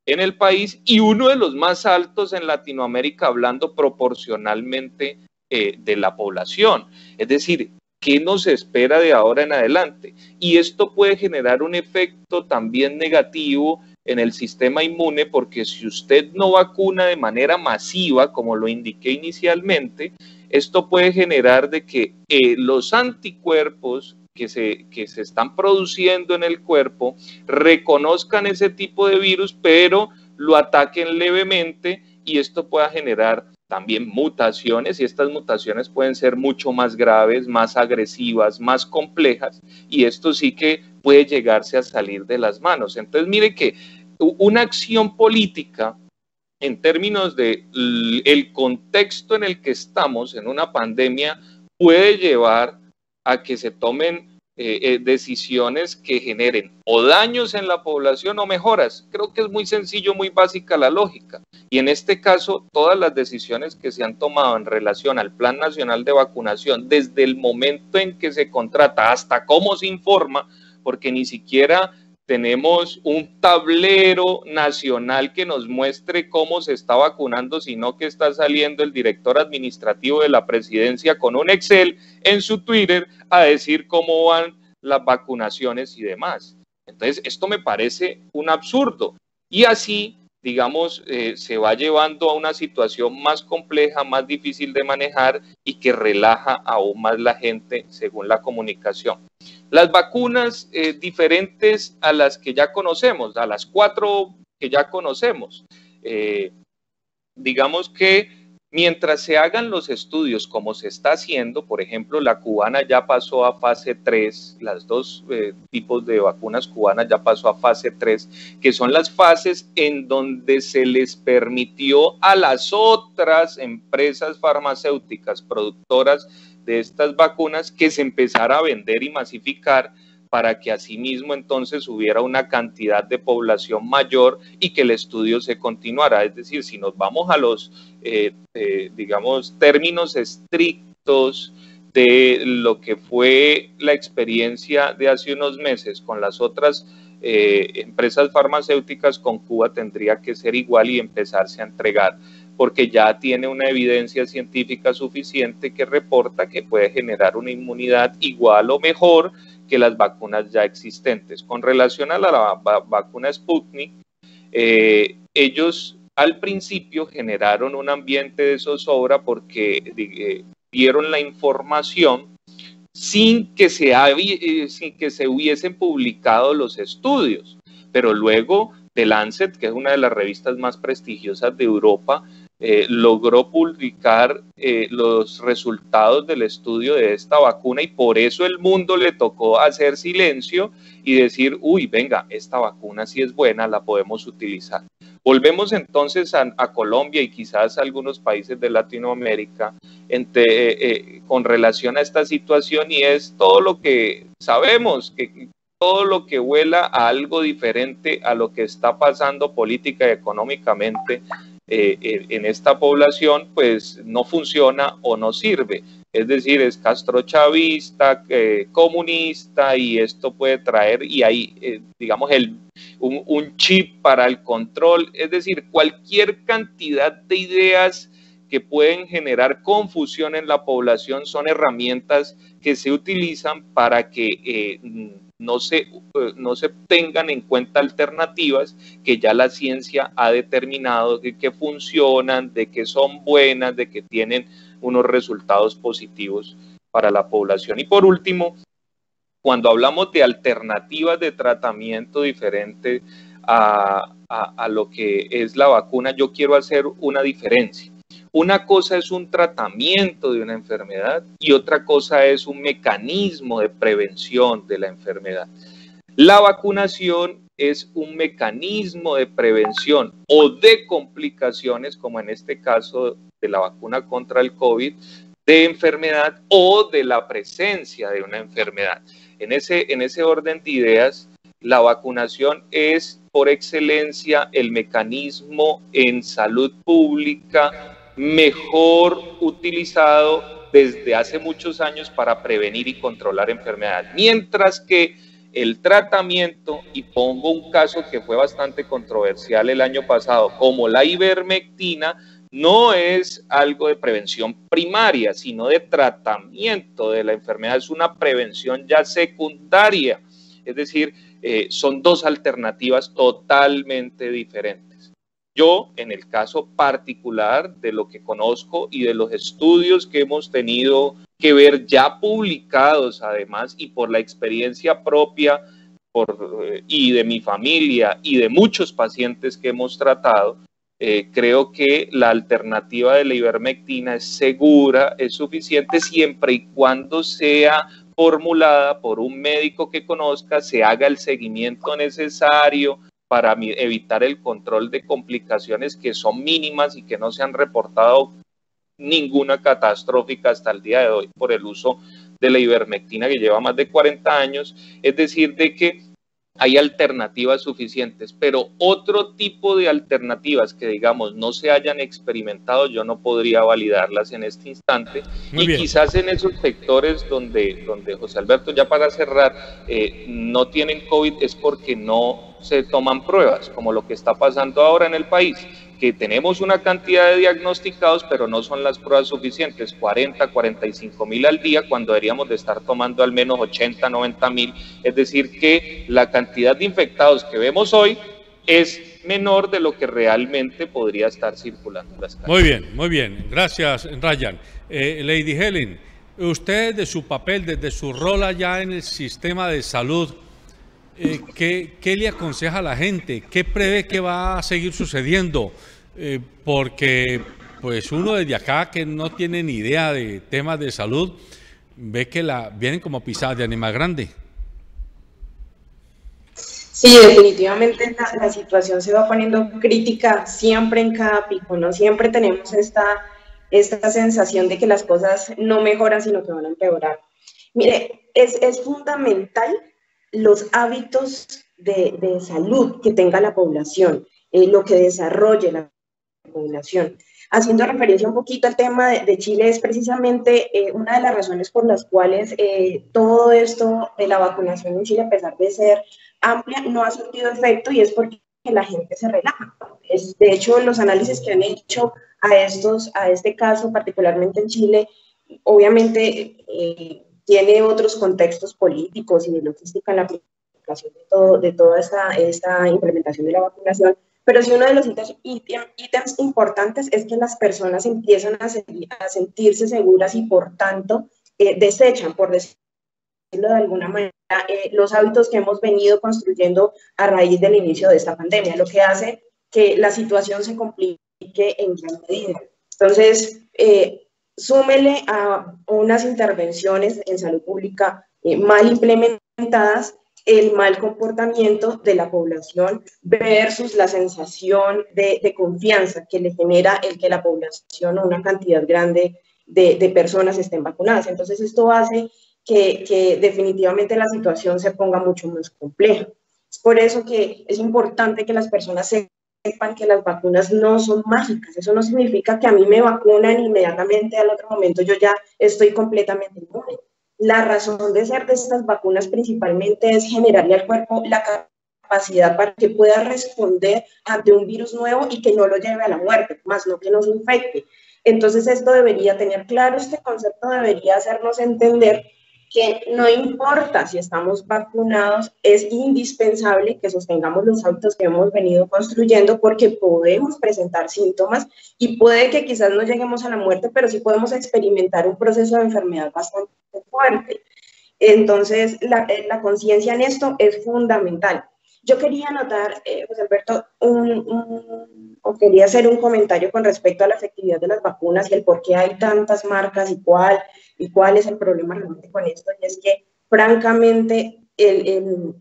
en el país y uno de los más altos en Latinoamérica, hablando proporcionalmente de la población. Es decir, ¿qué nos espera de ahora en adelante? Y esto puede generar un efecto también negativo en el sistema inmune, porque si usted no vacuna de manera masiva, como lo indiqué inicialmente, esto puede generar de que los anticuerpos que se están produciendo en el cuerpo reconozcan ese tipo de virus, pero lo ataquen levemente, y esto pueda generar también mutaciones, y estas mutaciones pueden ser mucho más graves, más agresivas, más complejas, y esto sí que puede llegarse a salir de las manos. Entonces, mire que una acción política en términos de el contexto en el que estamos, en una pandemia, puede llevar a que se tomen decisiones que generen o daños en la población o mejoras. Creo que es muy sencillo, muy básica la lógica. Y en este caso, todas las decisiones que se han tomado en relación al Plan Nacional de Vacunación, desde el momento en que se contrata hasta cómo se informa, porque ni siquiera tenemos un tablero nacional que nos muestre cómo se está vacunando, sino que está saliendo el director administrativo de la presidencia con un Excel en su Twitter a decir cómo van las vacunaciones y demás. Entonces, esto me parece un absurdo. Y así, digamos, se va llevando a una situación más compleja, más difícil de manejar y que relaja aún más la gente según la comunicación. Las vacunas diferentes a las que ya conocemos, a las 4 que ya conocemos, digamos que mientras se hagan los estudios como se está haciendo, por ejemplo, la cubana ya pasó a fase 3, las dos tipos de vacunas cubanas ya pasó a fase 3, que son las fases en donde se les permitió a las otras empresas farmacéuticas productoras de estas vacunas que se empezara a vender y masificar, para que asimismo entonces hubiera una cantidad de población mayor y que el estudio se continuara. Es decir, si nos vamos a los, digamos, términos estrictos de lo que fue la experiencia de hace unos meses con las otras empresas farmacéuticas, con Cuba tendría que ser igual y empezarse a entregar porque ya tiene una evidencia científica suficiente que reporta que puede generar una inmunidad igual o mejor que las vacunas ya existentes. Con relación a la vacuna Sputnik, ellos al principio generaron un ambiente de zozobra porque dieron la información sin que se hubiesen publicado los estudios, pero luego The Lancet, que es una de las revistas más prestigiosas de Europa, logró publicar los resultados del estudio de esta vacuna, y por eso el mundo le tocó hacer silencio y decir, uy, venga, esta vacuna sí es buena, la podemos utilizar. Volvemos entonces a Colombia y quizás a algunos países de Latinoamérica con relación a esta situación, y es todo lo que sabemos, que todo lo que huela a algo diferente a lo que está pasando política y económicamente en esta población, pues no funciona o no sirve. Es decir, es castrochavista, comunista, y esto puede traer, y hay, digamos, un chip para el control. Es decir, cualquier cantidad de ideas que pueden generar confusión en la población son herramientas que se utilizan para que no se tengan en cuenta alternativas que ya la ciencia ha determinado que funcionan, de que son buenas, de que tienen unos resultados positivos para la población. Y por último, cuando hablamos de alternativas de tratamiento diferente a lo que es la vacuna, yo quiero hacer una diferencia. Una cosa es un tratamiento de una enfermedad y otra cosa es un mecanismo de prevención de la enfermedad. La vacunación es un mecanismo de prevención o de complicaciones, como en este caso de la vacuna contra el COVID, de enfermedad o de la presencia de una enfermedad. En ese orden de ideas, la vacunación es por excelencia el mecanismo en salud pública mejor utilizado desde hace muchos años para prevenir y controlar enfermedades. Mientras que el tratamiento, y pongo un caso que fue bastante controversial el año pasado, como la ivermectina, no es algo de prevención primaria, sino de tratamiento de la enfermedad, es una prevención ya secundaria, es decir, son dos alternativas totalmente diferentes. Yo, en el caso particular de lo que conozco y de los estudios que hemos tenido que ver ya publicados además, y por la experiencia propia y de mi familia y de muchos pacientes que hemos tratado, creo que la alternativa de la ivermectina es segura, es suficiente siempre y cuando sea formulada por un médico que conozca, se haga el seguimiento necesario para evitar el control de complicaciones que son mínimas y que no se han reportado ninguna catastrófica hasta el día de hoy por el uso de la ivermectina, que lleva más de 40 años, es decir, de que hay alternativas suficientes, pero otro tipo de alternativas que, digamos, no se hayan experimentado, yo no podría validarlas en este instante. Muy bien. Quizás en esos sectores donde José Alberto, ya para cerrar, no tienen COVID, es porque no se toman pruebas, como lo que está pasando ahora en el país, que tenemos una cantidad de diagnosticados, pero no son las pruebas suficientes, 40, 45 mil al día, cuando deberíamos de estar tomando al menos 80, 90 mil, es decir que la cantidad de infectados que vemos hoy es menor de lo que realmente podría estar circulando en las calles. Muy bien, gracias, Ryan. Lady Helen, usted de su papel, desde su rol allá en el sistema de salud, ¿qué le aconseja a la gente? ¿Qué prevé que va a seguir sucediendo? Porque pues uno desde acá que no tiene ni idea de temas de salud, ve que vienen como pisadas de animal grande. Sí, definitivamente la situación se va poniendo crítica siempre en cada pico, ¿no? Siempre tenemos esta sensación de que las cosas no mejoran, sino que van a empeorar. Mire, es fundamental los hábitos de salud que tenga la población, lo que desarrolle la población. Haciendo referencia un poquito al tema de Chile, es precisamente una de las razones por las cuales todo esto de la vacunación en Chile, a pesar de ser amplia, no ha surtido efecto, y es porque que la gente se relaja. De hecho, los análisis que han hecho a este caso, particularmente en Chile, obviamente tiene otros contextos políticos y de logística en la aplicación de toda esta implementación de la vacunación, pero sí uno de los ítems importantes es que las personas empiezan a sentirse seguras y por tanto desechan, por decirlo de alguna manera, los hábitos que hemos venido construyendo a raíz del inicio de esta pandemia, lo que hace que la situación se complique en gran medida. Entonces, súmele a unas intervenciones en salud pública mal implementadas, el mal comportamiento de la población versus la sensación de confianza que le genera el que la población o una cantidad grande de personas estén vacunadas. Entonces, esto hace que definitivamente la situación se ponga mucho más compleja. Es por eso que es importante que las personas sepan que las vacunas no son mágicas. Eso no significa que a mí me vacunan inmediatamente al otro momento yo ya estoy completamente inmune. La razón de ser de estas vacunas principalmente es generarle al cuerpo la capacidad para que pueda responder ante un virus nuevo y que no lo lleve a la muerte, más no que nos infecte. Entonces esto debería tener claro, este concepto debería hacernos entender que no importa si estamos vacunados, es indispensable que sostengamos los hábitos que hemos venido construyendo porque podemos presentar síntomas y puede que quizás no lleguemos a la muerte, pero sí podemos experimentar un proceso de enfermedad bastante fuerte. Entonces, la conciencia en esto es fundamental. Yo quería anotar, José Alberto, quería hacer un comentario con respecto a la efectividad de las vacunas y el por qué hay tantas marcas y cuál es el problema realmente con esto. Y es que, francamente, el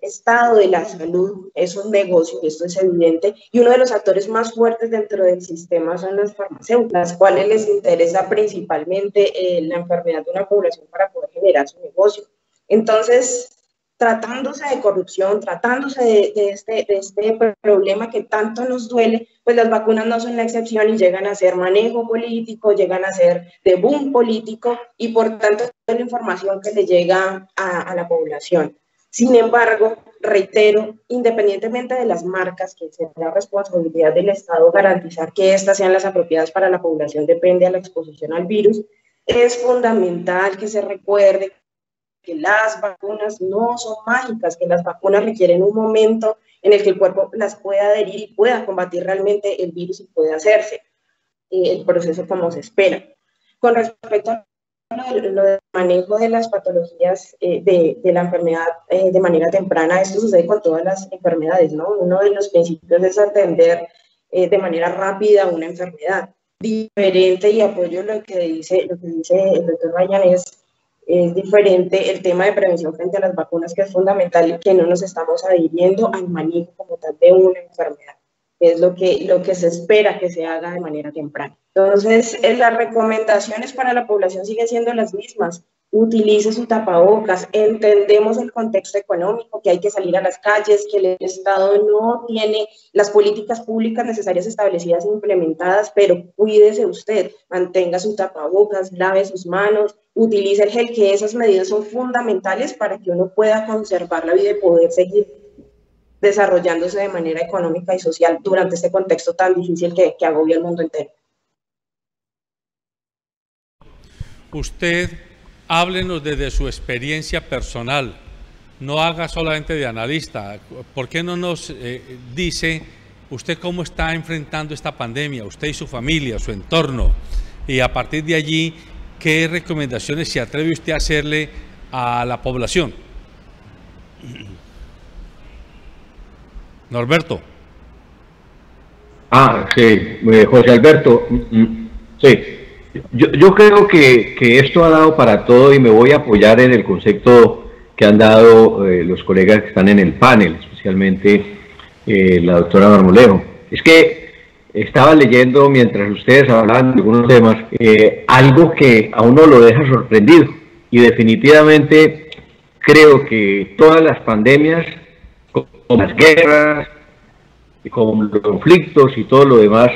estado de la salud es un negocio, esto es evidente, y uno de los actores más fuertes dentro del sistema son las farmacéuticas, las cuales les interesa principalmente la enfermedad de una población para poder generar su negocio. Entonces, tratándose de corrupción, tratándose de este problema que tanto nos duele, pues las vacunas no son la excepción y llegan a ser manejo político, llegan a ser de boom político y por tanto es la información que le llega a la población. Sin embargo, reitero, independientemente de las marcas, que será responsabilidad del Estado garantizar que éstas sean las apropiadas para la población, depende de la exposición al virus, es fundamental que se recuerde que las vacunas no son mágicas, que las vacunas requieren un momento en el que el cuerpo las pueda adherir y pueda combatir realmente el virus y pueda hacerse el proceso como se espera. Con respecto a lo del manejo de las patologías de la enfermedad de manera temprana, esto sucede con todas las enfermedades, ¿no? Uno de los principios es atender de manera rápida una enfermedad. Diferente, y apoyo lo que dice el doctor Ryan, es diferente el tema de prevención frente a las vacunas, que es fundamental que no nos estamos adhiriendo al manejo como tal de una enfermedad. Es lo que se espera que se haga de manera temprana. Entonces, las recomendaciones para la población siguen siendo las mismas. Utilice su tapabocas, entendemos el contexto económico, que hay que salir a las calles, que el Estado no tiene las políticas públicas necesarias establecidas e implementadas, pero cuídese usted, mantenga su tapabocas, lave sus manos, utilice el gel, que esas medidas son fundamentales para que uno pueda conservar la vida y poder seguir desarrollándose de manera económica y social durante este contexto tan difícil que agobia el mundo entero. Usted, háblenos desde su experiencia personal, no haga solamente de analista. ¿Por qué no nos dice usted cómo está enfrentando esta pandemia, usted y su familia, su entorno? Y a partir de allí, ¿qué recomendaciones se atreve usted a hacerle a la población? Norberto. Sí, José Alberto, sí. Yo creo que esto ha dado para todo y me voy a apoyar en el concepto que han dado los colegas que están en el panel, especialmente la doctora Marmolejo. Es que estaba leyendo mientras ustedes hablaban de algunos temas, algo que a uno lo deja sorprendido, y definitivamente creo que todas las pandemias, como las guerras, como los conflictos y todo lo demás,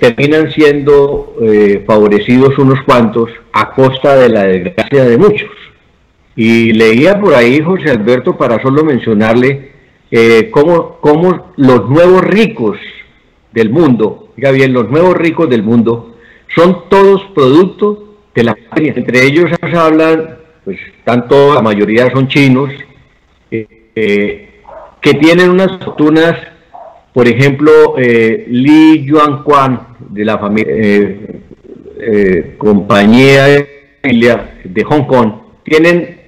terminan siendo favorecidos unos cuantos a costa de la desgracia de muchos. Y leía por ahí, José Alberto, para solo mencionarle cómo los nuevos ricos del mundo, diga bien, los nuevos ricos del mundo, son todos producto de la pandemia. Entre ellos hablan, pues tanto la mayoría son chinos, que tienen unas fortunas, por ejemplo, Li Yuanquan, de la familia, compañía de Hong Kong, tienen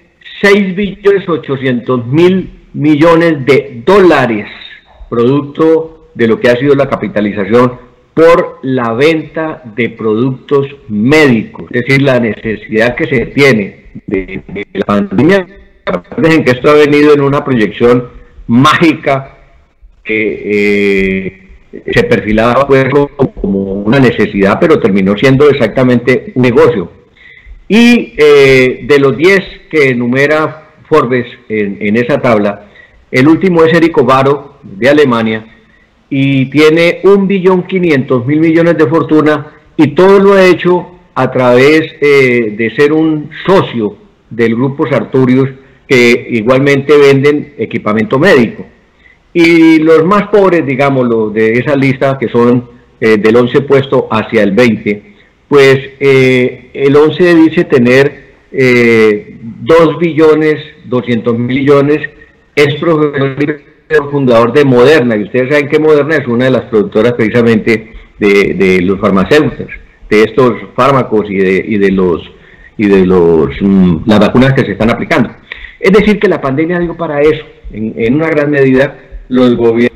6.800.000.000.000 de dólares, producto de lo que ha sido la capitalización por la venta de productos médicos, es decir, la necesidad que se tiene de la pandemia. Dejen que esto ha venido en una proyección mágica que se perfilaba pues como una necesidad, pero terminó siendo exactamente un negocio. Y de los 10 que enumera Forbes en esa tabla, el último es Eric Ovaro, de Alemania, y tiene 1.500.000.000.000 de fortuna, y todo lo ha hecho a través de ser un socio del grupo Sartorius, que igualmente venden equipamiento médico. Y los más pobres, digámoslo, de esa lista, que son del 11 puesto hacia el 20, pues el 11 dice tener 2.200.000.000.000, es profesor fundador de Moderna, y ustedes saben que Moderna es una de las productoras precisamente de los farmacéuticos, de estos fármacos y de las vacunas que se están aplicando. Es decir, que la pandemia dio para eso, en una gran medida. Los gobiernos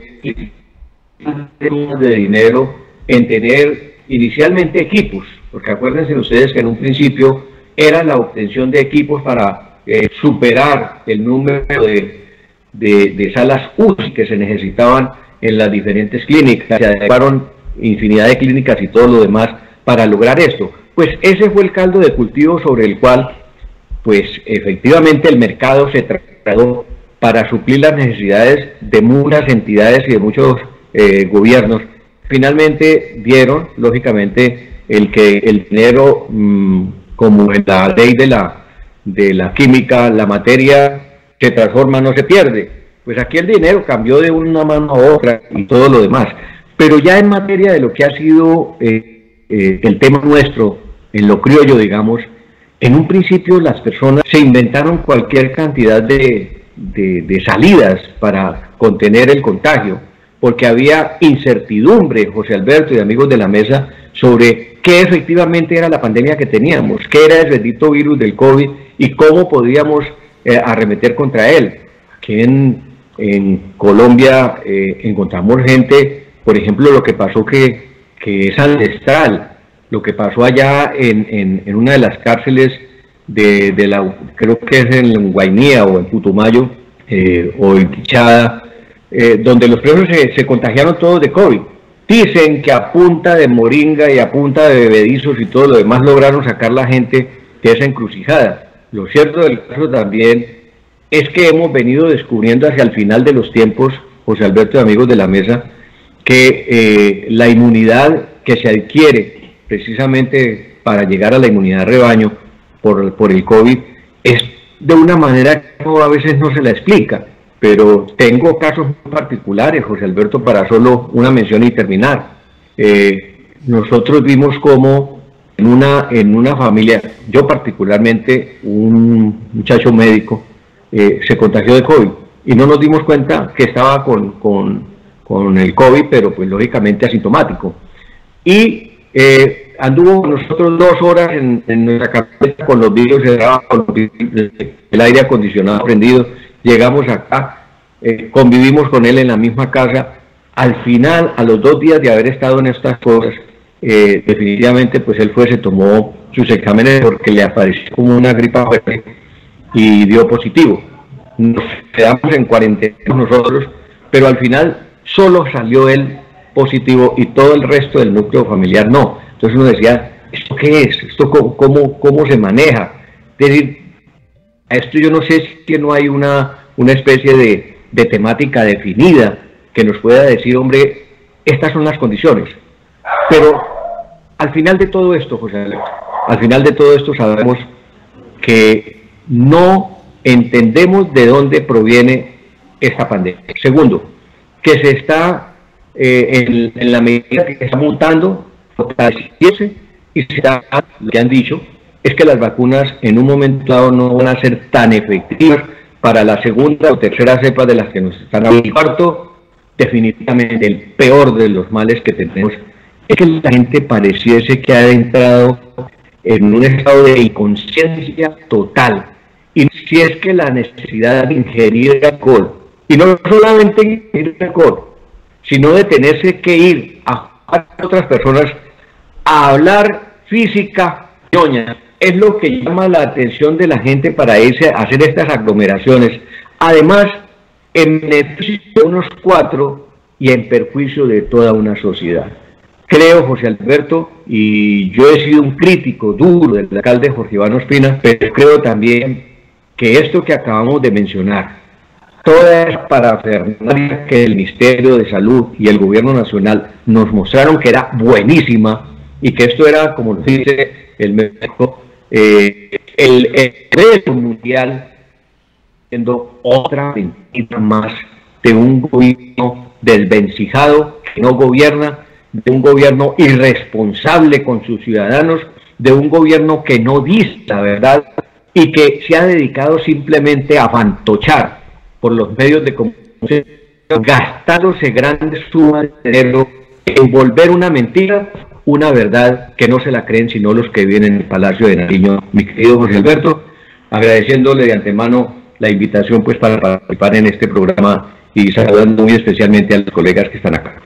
de dinero en tener inicialmente equipos, porque acuérdense ustedes que en un principio era la obtención de equipos para superar el número de salas UCI que se necesitaban en las diferentes clínicas. Se adecuaron infinidad de clínicas y todo lo demás para lograr esto. Pues ese fue el caldo de cultivo sobre el cual, pues efectivamente el mercado se trató para suplir las necesidades de muchas entidades y de muchos gobiernos. Finalmente vieron, lógicamente, que el dinero, como en la ley de la química, la materia se transforma, no se pierde. Pues aquí el dinero cambió de una mano a otra y todo lo demás. Pero ya en materia de lo que ha sido el tema nuestro, en lo criollo, digamos, en un principio las personas se inventaron cualquier cantidad de salidas para contener el contagio, porque había incertidumbre, José Alberto y amigos de la mesa, sobre qué efectivamente era la pandemia que teníamos, qué era el bendito virus del COVID y cómo podíamos arremeter contra él. Aquí en Colombia encontramos gente, por ejemplo, lo que pasó que es ancestral, lo que pasó allá en una de las cárceles creo que es en Guainía o en Putumayo o en Quichada, donde los presos se contagiaron todos de COVID. Dicen que a punta de moringa y a punta de bebedizos y todo lo demás lograron sacar la gente de esa encrucijada. Lo cierto del caso también es que hemos venido descubriendo hacia el final de los tiempos, José Alberto y amigos de la mesa, que la inmunidad que se adquiere precisamente para llegar a la inmunidad de rebaño por el COVID es de una manera que a veces no se la explica, pero tengo casos muy particulares, José Alberto, para solo una mención y terminar. Nosotros vimos cómo en una familia, yo particularmente, un muchacho médico, se contagió de COVID y no nos dimos cuenta que estaba con el COVID, pero pues lógicamente asintomático. Y anduvo con nosotros 2 horas en nuestra cabeza con los vidrios cerrados, con el aire acondicionado prendido. Llegamos acá, convivimos con él en la misma casa. Al final, a los 2 días de haber estado en estas cosas, definitivamente pues él se tomó sus exámenes porque le apareció como una gripa fuerte y dio positivo. Nos quedamos en cuarentena nosotros, pero al final solo salió él positivo y todo el resto del núcleo familiar no. Entonces uno decía, ¿esto qué es? ¿Esto cómo se maneja? Es decir, a esto yo no sé si no hay una especie de temática definida que nos pueda decir, hombre, estas son las condiciones. Pero al final de todo esto, José Alberto, al final de todo esto sabemos que no entendemos de dónde proviene esta pandemia. Segundo, que se está, en la medida que se está mutando, fortaleciéndose, y se está, lo que han dicho, es que las vacunas en un momento dado no van a ser tan efectivas para la segunda o tercera cepa de las que nos están hablando. Y cuarto, definitivamente el peor de los males que tenemos es que la gente pareciese que ha entrado en un estado de inconsciencia total. Y si es que la necesidad de ingerir alcohol, y no solamente ingerir alcohol, sino de tenerse que ir a otras personas a hablar física, ñoña, es lo que llama la atención de la gente para irse a hacer estas aglomeraciones. Además, en beneficio de unos 4 y en perjuicio de toda una sociedad. Creo, José Alberto, y yo he sido un crítico duro del alcalde Jorge Iván Ospina, pero creo también que esto que acabamos de mencionar, toda esa parafernalia que el Ministerio de Salud y el Gobierno Nacional nos mostraron que era buenísima y que esto era, como lo dice el médico, el reto mundial, siendo otra mentira más de un gobierno desvencijado que no gobierna, de un gobierno irresponsable con sus ciudadanos, de un gobierno que no dice la verdad y que se ha dedicado simplemente a fantochar por los medios de comunicación, gastándose grandes sumas de dinero en volver una mentira, una verdad que no se la creen sino los que viven en el Palacio de Nariño. Mi querido José Alberto, agradeciéndole de antemano la invitación pues para participar en este programa y saludando muy especialmente a los colegas que están acá.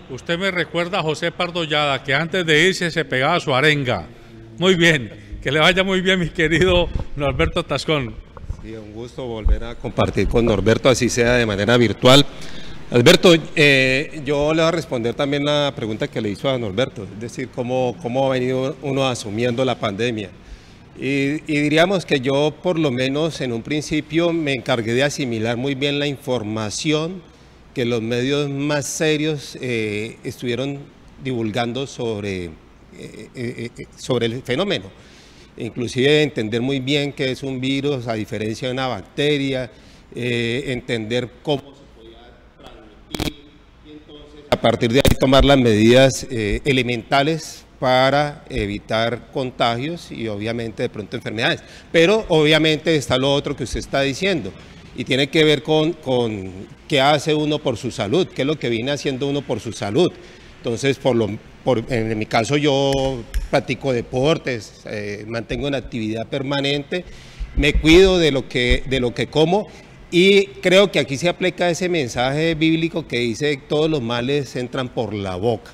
Usted me recuerda a José Pardollada, que antes de irse se pegaba su arenga. Muy bien, que le vaya muy bien, mi querido Norberto Tascón. Sí, un gusto volver a compartir con Norberto, así sea de manera virtual. Alberto, yo le voy a responder también la pregunta que le hizo a Norberto, es decir, cómo ha venido uno asumiendo la pandemia. Y diríamos que yo, por lo menos en un principio, me encargué de asimilar muy bien la información que los medios más serios estuvieron divulgando sobre el fenómeno. Inclusive entender muy bien qué es un virus a diferencia de una bacteria, entender cómo se podía transmitir y entonces a partir de ahí tomar las medidas elementales para evitar contagios y obviamente de pronto enfermedades. Pero obviamente está lo otro que usted está diciendo y tiene que ver con qué hace uno por su salud, qué es lo que viene haciendo uno por su salud. Entonces, en mi caso yo practico deportes, mantengo una actividad permanente, me cuido de lo que como y creo que aquí se aplica ese mensaje bíblico que dice que todos los males entran por la boca.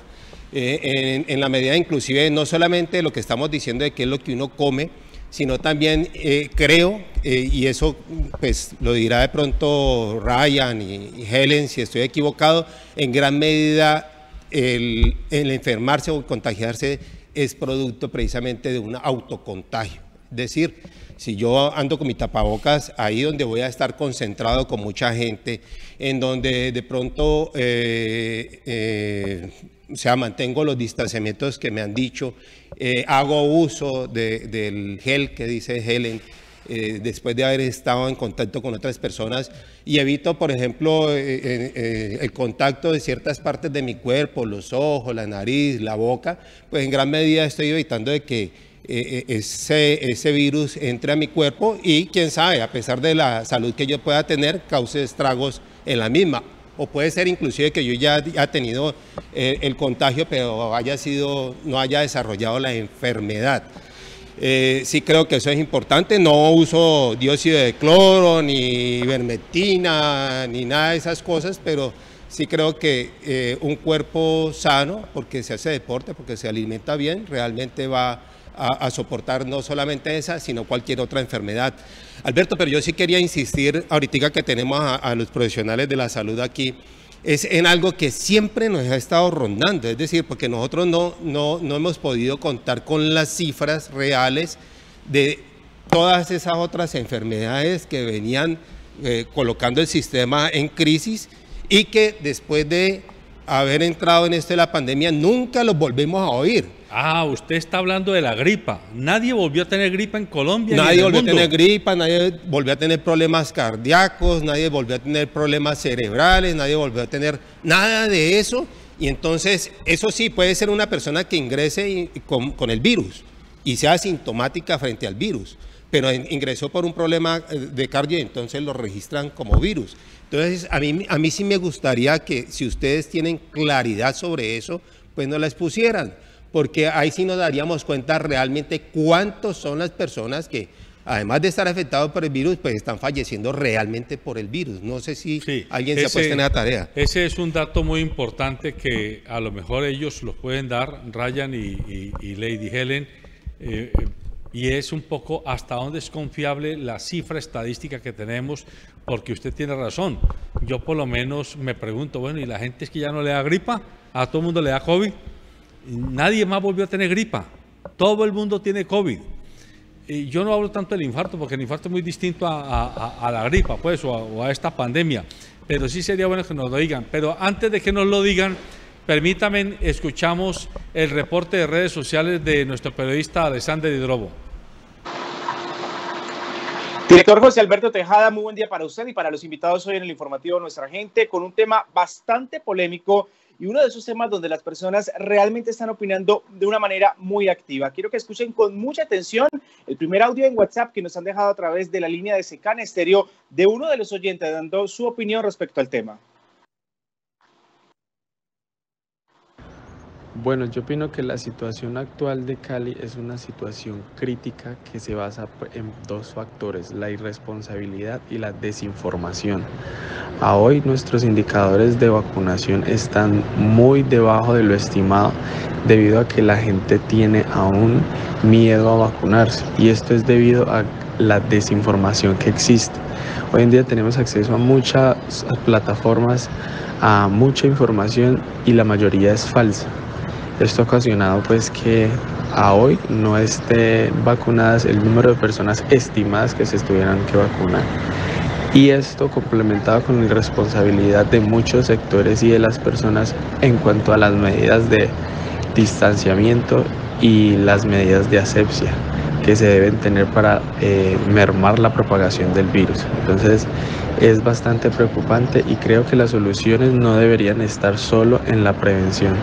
En la medida inclusive no solamente lo que estamos diciendo de qué es lo que uno come, sino también creo, y eso pues lo dirá de pronto Ryan y Helen si estoy equivocado, en gran medida el enfermarse o contagiarse es producto precisamente de un autocontagio. Es decir, si yo ando con mi tapabocas, ahí donde voy a estar concentrado con mucha gente, en donde de pronto o sea, mantengo los distanciamientos que me han dicho, hago uso del gel que dice Helen, después de haber estado en contacto con otras personas y evito, por ejemplo, el contacto de ciertas partes de mi cuerpo, los ojos, la nariz, la boca, pues en gran medida estoy evitando de que ese virus entre a mi cuerpo y quién sabe, a pesar de la salud que yo pueda tener, cause estragos en la misma. O puede ser inclusive que yo ya haya tenido el contagio, pero no haya desarrollado la enfermedad. Sí creo que eso es importante, no uso dióxido de cloro, ni ivermectina, ni nada de esas cosas, pero sí creo que un cuerpo sano, porque se hace deporte, porque se alimenta bien, realmente va a soportar no solamente esa, sino cualquier otra enfermedad. Alberto, pero yo sí quería insistir, ahorita que tenemos a los profesionales de la salud aquí, es en algo que siempre nos ha estado rondando, es decir, porque nosotros no hemos podido contar con las cifras reales de todas esas otras enfermedades que venían colocando el sistema en crisis y que después de haber entrado en esto de la pandemia, nunca los volvemos a oír. Ah, usted está hablando de la gripa. Nadie volvió a tener gripa en Colombia. Nadie volvió a tener gripa, nadie volvió a tener problemas cardíacos, nadie volvió a tener problemas cerebrales, nadie volvió a tener nada de eso. Y entonces, eso sí, puede ser una persona que ingrese con el virus y sea asintomática frente al virus, pero ingresó por un problema de cardio y entonces lo registran como virus. Entonces, a mí sí me gustaría que si ustedes tienen claridad sobre eso, pues nos la expusieran, porque ahí sí nos daríamos cuenta realmente cuántos son las personas que, además de estar afectados por el virus, pues están falleciendo realmente por el virus. No sé si alguien se ha puesto en esa tarea. Ese es un dato muy importante que a lo mejor ellos lo pueden dar, Ryan y Lady Helen, y es un poco hasta dónde es confiable la cifra estadística que tenemos, porque usted tiene razón. Yo por lo menos me pregunto, bueno, ¿y la gente es que ya no le da gripa? ¿A todo el mundo le da COVID? Nadie más volvió a tener gripa. Todo el mundo tiene COVID. Y yo no hablo tanto del infarto, porque el infarto es muy distinto a la gripa, pues, o a esta pandemia. Pero sí sería bueno que nos lo digan. Pero antes de que nos lo digan, permítanme, escuchamos el reporte de redes sociales de nuestro periodista Alexander Hidrobo. Director José Alberto Tejada, muy buen día para usted y para los invitados hoy en el informativo Nuestra Gente, con un tema bastante polémico y uno de esos temas donde las personas realmente están opinando de una manera muy activa. Quiero que escuchen con mucha atención el primer audio en WhatsApp que nos han dejado a través de la línea de Secan Estéreo de uno de los oyentes dando su opinión respecto al tema. Bueno, yo opino que la situación actual de Cali es una situación crítica que se basa en dos factores, la irresponsabilidad y la desinformación. A hoy nuestros indicadores de vacunación están muy debajo de lo estimado debido a que la gente tiene aún miedo a vacunarse y esto es debido a la desinformación que existe. Hoy en día tenemos acceso a muchas plataformas, a mucha información y la mayoría es falsa. Esto ha ocasionado pues que a hoy no esté vacunadas el número de personas estimadas que se estuvieran que vacunar. Y esto complementado con la irresponsabilidad de muchos sectores y de las personas en cuanto a las medidas de distanciamiento y las medidas de asepsia que se deben tener para mermar la propagación del virus. Entonces es bastante preocupante y creo que las soluciones no deberían estar solo en la prevención.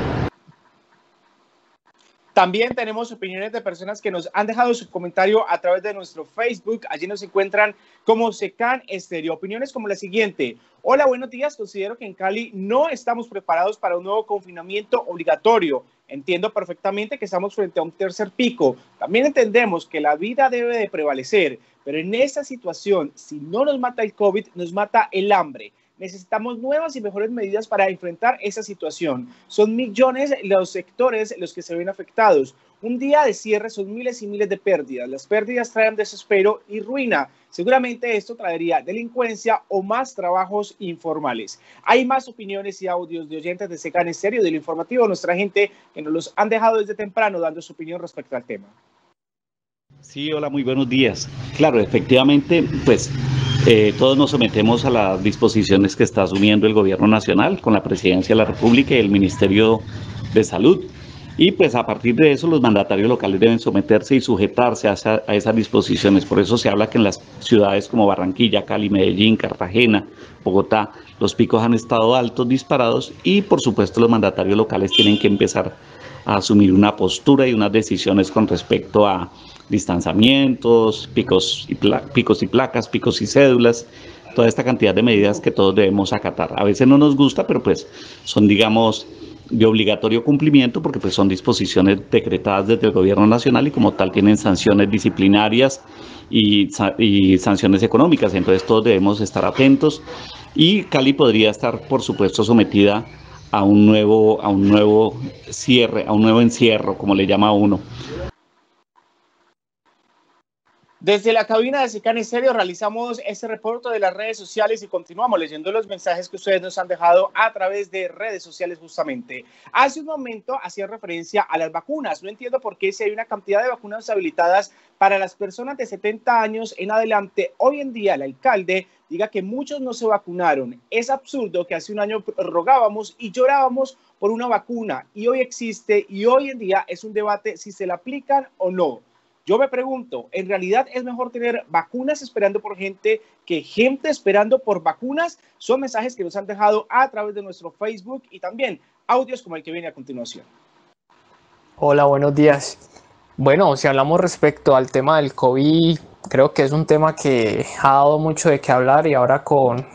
También tenemos opiniones de personas que nos han dejado su comentario a través de nuestro Facebook. Allí nos encuentran como Secan Estéreo. Opiniones como la siguiente. Hola, buenos días. Considero que en Cali no estamos preparados para un nuevo confinamiento obligatorio. Entiendo perfectamente que estamos frente a un tercer pico. También entendemos que la vida debe de prevalecer. Pero en esta situación, si no nos mata el COVID, nos mata el hambre. Necesitamos nuevas y mejores medidas para enfrentar esa situación. Son millones los sectores los que se ven afectados. Un día de cierre son miles y miles de pérdidas. Las pérdidas traen desespero y ruina. Seguramente esto traería delincuencia o más trabajos informales. Hay más opiniones y audios de oyentes de Secan Estéreo del informativo Nuestra Gente que nos los han dejado desde temprano dando su opinión respecto al tema. Sí, hola, muy buenos días. Claro, efectivamente, pues todos nos sometemos a las disposiciones que está asumiendo el Gobierno Nacional con la Presidencia de la República y el Ministerio de Salud. Y pues a partir de eso los mandatarios locales deben someterse y sujetarse a esas disposiciones. Por eso se habla que en las ciudades como Barranquilla, Cali, Medellín, Cartagena, Bogotá, los picos han estado altos, disparados y por supuesto los mandatarios locales tienen que empezar a asumir una postura y unas decisiones con respecto a distanciamientos, picos y placas, picos y cédulas, toda esta cantidad de medidas que todos debemos acatar. A veces no nos gusta, pero pues son, digamos, de obligatorio cumplimiento porque pues son disposiciones decretadas desde el Gobierno Nacional y como tal tienen sanciones disciplinarias y sanciones económicas. Entonces todos debemos estar atentos y Cali podría estar, por supuesto, sometida a un nuevo cierre, a un nuevo encierro, como le llama uno. Desde la cabina de SECAN Estéreo realizamos este reporte de las redes sociales y continuamos leyendo los mensajes que ustedes nos han dejado a través de redes sociales justamente. Hace un momento hacía referencia a las vacunas. No entiendo por qué si hay una cantidad de vacunas habilitadas para las personas de 70 años en adelante, hoy en día el alcalde diga que muchos no se vacunaron. Es absurdo que hace un año rogábamos y llorábamos por una vacuna y hoy existe y hoy en día es un debate si se la aplican o no. Yo me pregunto, ¿en realidad es mejor tener vacunas esperando por gente que gente esperando por vacunas? Son mensajes que nos han dejado a través de nuestro Facebook y también audios como el que viene a continuación. Hola, buenos días. Bueno, si hablamos respecto al tema del COVID, creo que es un tema que ha dado mucho de qué hablar y ahora con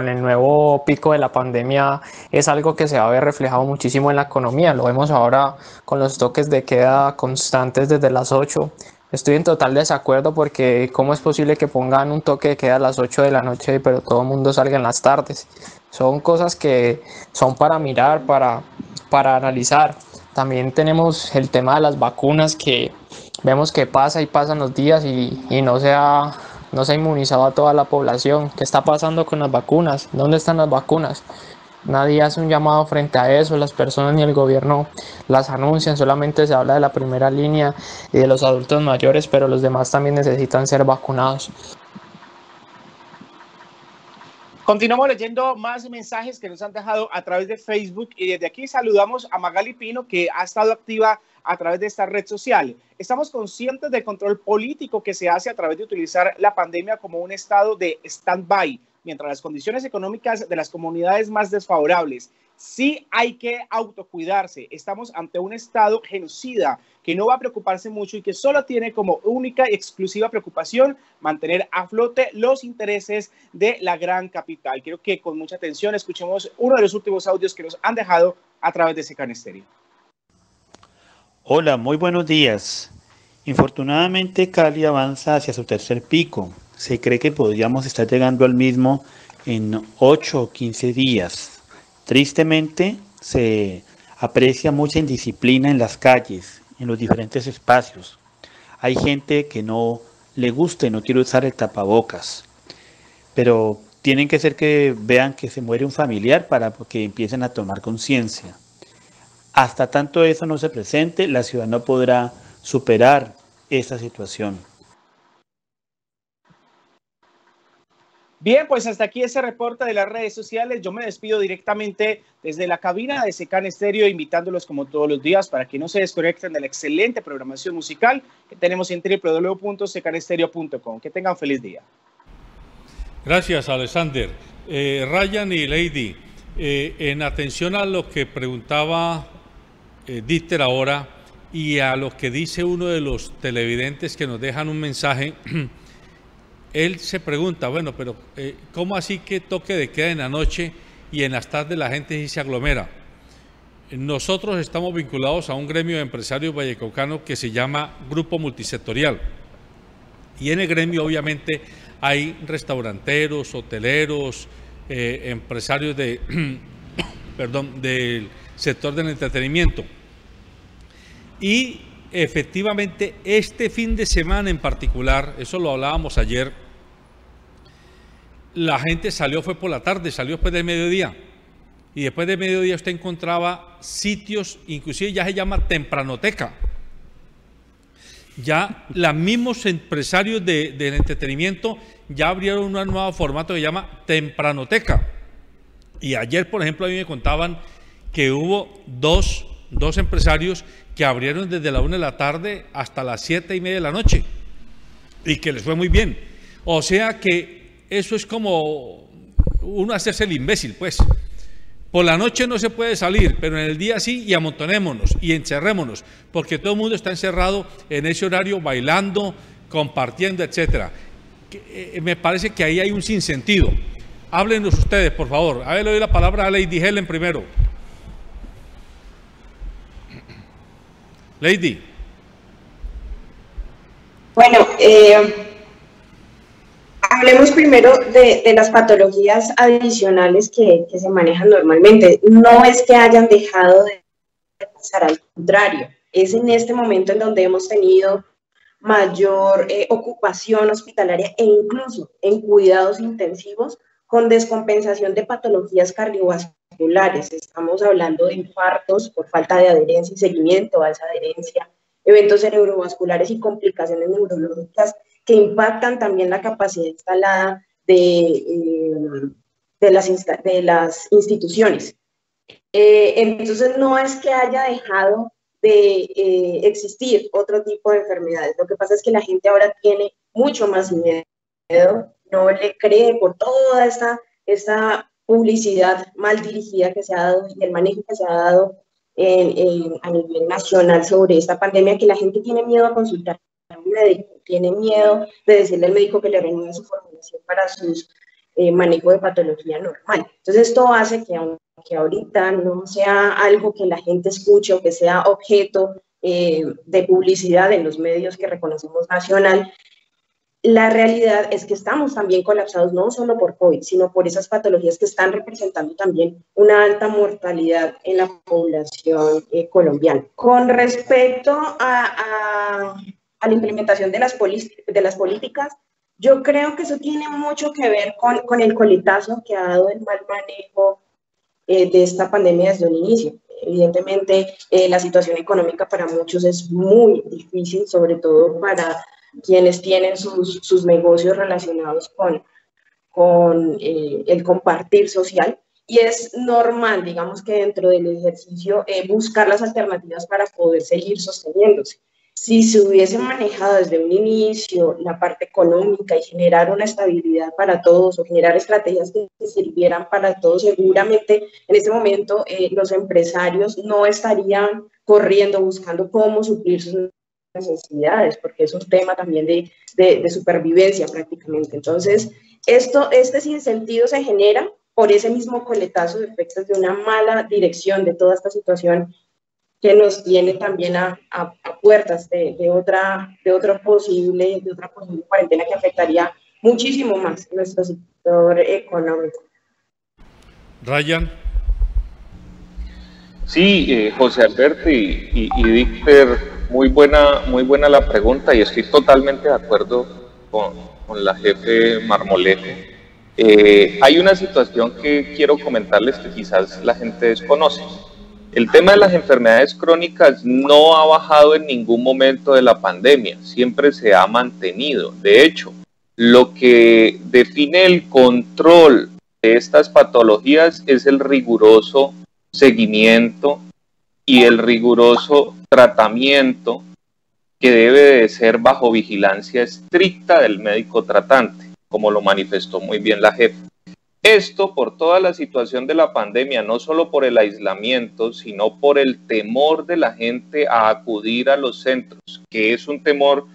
el nuevo pico de la pandemia es algo que se va a ver reflejado muchísimo en la economía. Lo vemos ahora con los toques de queda constantes desde las 8. Estoy en total desacuerdo porque ¿cómo es posible que pongan un toque de queda a las 8 de la noche pero todo el mundo salga en las tardes? Son cosas que son para mirar, para analizar. También tenemos el tema de las vacunas que vemos que pasa y pasan los días y no se ha inmunizado a toda la población. ¿Qué está pasando con las vacunas? ¿Dónde están las vacunas? Nadie hace un llamado frente a eso, las personas ni el gobierno las anuncian, solamente se habla de la primera línea y de los adultos mayores, pero los demás también necesitan ser vacunados. Continuamos leyendo más mensajes que nos han dejado a través de Facebook y desde aquí saludamos a Magali Pino, que ha estado activa a través de esta red social. Estamos conscientes del control político que se hace a través de utilizar la pandemia como un estado de stand-by, mientras las condiciones económicas de las comunidades más desfavorables. Sí hay que autocuidarse. Estamos ante un estado genocida que no va a preocuparse mucho y que solo tiene como única y exclusiva preocupación mantener a flote los intereses de la gran capital. Quiero que con mucha atención escuchemos uno de los últimos audios que nos han dejado a través de SECAN Estéreo. Hola, muy buenos días. Infortunadamente, Cali avanza hacia su tercer pico. Se cree que podríamos estar llegando al mismo en 8 o 15 días. Tristemente, se aprecia mucha indisciplina en las calles, en los diferentes espacios. Hay gente que no le gusta y no quiere usar el tapabocas, pero tienen que ser que vean que se muere un familiar para que empiecen a tomar conciencia. Hasta tanto eso no se presente, la ciudad no podrá superar esta situación. Bien, pues hasta aquí ese reporte de las redes sociales. Yo me despido directamente desde la cabina de SECAN Estéreo, invitándolos como todos los días para que no se desconecten de la excelente programación musical que tenemos en www.secanestereo.com. Que tengan feliz día. Gracias, Alexander. Ryan y Lady, en atención a lo que preguntaba Dieter ahora y a lo que dice uno de los televidentes que nos dejan un mensaje, él se pregunta, bueno, pero ¿cómo así que toque de queda en la noche y en las tardes la gente sí se aglomera? Nosotros estamos vinculados a un gremio de empresarios vallecaucanos que se llama Grupo Multisectorial. Y en el gremio obviamente hay restauranteros, hoteleros, empresarios de, del sector del entretenimiento. Y efectivamente este fin de semana en particular, eso lo hablábamos ayer, la gente salió, fue por la tarde, salió después del mediodía. Y después del mediodía usted encontraba sitios, inclusive ya se llama tempranoteca. Ya los mismos empresarios del entretenimiento ya abrieron un nuevo formato que se llama tempranoteca. Y ayer, por ejemplo, a mí me contaban que hubo dos empresarios que abrieron desde la 1 de la tarde hasta las 7:30 de la noche y que les fue muy bien. O sea que eso es como uno hacerse el imbécil, pues. Por la noche no se puede salir, pero en el día sí, y amontonémonos y encerrémonos, porque todo el mundo está encerrado en ese horario bailando, compartiendo, etcétera. Me parece que ahí hay un sinsentido. Háblenos ustedes, por favor. A ver, le doy la palabra a Lady Helen primero. Lady. Bueno, hablemos primero de las patologías adicionales que se manejan normalmente. No es que hayan dejado de pasar, al contrario, es en este momento en donde hemos tenido mayor ocupación hospitalaria e incluso en cuidados intensivos con descompensación de patologías cardiovasculares. Estamos hablando de infartos por falta de adherencia y seguimiento a esa adherencia, eventos cerebrovasculares y complicaciones neurológicas que impactan también la capacidad instalada de las instituciones. Entonces, no es que haya dejado de existir otro tipo de enfermedades. Lo que pasa es que la gente ahora tiene mucho más miedo, no le cree por toda esta publicidad mal dirigida que se ha dado y el manejo que se ha dado a nivel nacional sobre esta pandemia, que la gente tiene miedo a consultar a un médico, tiene miedo de decirle al médico que le renueve su formulación para sus manejo de patología normal. Entonces, esto hace que aunque ahorita no sea algo que la gente escuche o que sea objeto de publicidad en los medios que reconocemos nacional, la realidad es que estamos también colapsados no solo por COVID, sino por esas patologías que están representando también una alta mortalidad en la población colombiana. Con respecto a la implementación de las políticas, yo creo que eso tiene mucho que ver con el coletazo que ha dado el mal manejo de esta pandemia desde un inicio. Evidentemente, la situación económica para muchos es muy difícil, sobre todo para quienes tienen sus negocios relacionados con el compartir social, y es normal, digamos, que dentro del ejercicio buscar las alternativas para poder seguir sosteniéndose. Si se hubiese manejado desde un inicio la parte económica y generar una estabilidad para todos o generar estrategias que sirvieran para todos, seguramente en este momento los empresarios no estarían corriendo buscando cómo suplir sus necesidades, porque es un tema también de supervivencia prácticamente. Entonces, este sinsentido se genera por ese mismo coletazo de efectos de una mala dirección de toda esta situación que nos tiene también a puertas de otra posible cuarentena que afectaría muchísimo más nuestro sector económico. Ryan. Sí, José Alberto y Dícter, muy buena la pregunta y estoy totalmente de acuerdo con la jefe Marmolejo. Hay una situación que quiero comentarles que quizás la gente desconoce. El tema de las enfermedades crónicas no ha bajado en ningún momento de la pandemia, siempre se ha mantenido. De hecho, lo que define el control de estas patologías es el riguroso seguimiento y el riguroso tratamiento que debe de ser bajo vigilancia estricta del médico tratante, como lo manifestó muy bien la jefa. Esto por toda la situación de la pandemia, no solo por el aislamiento, sino por el temor de la gente a acudir a los centros, que es un temor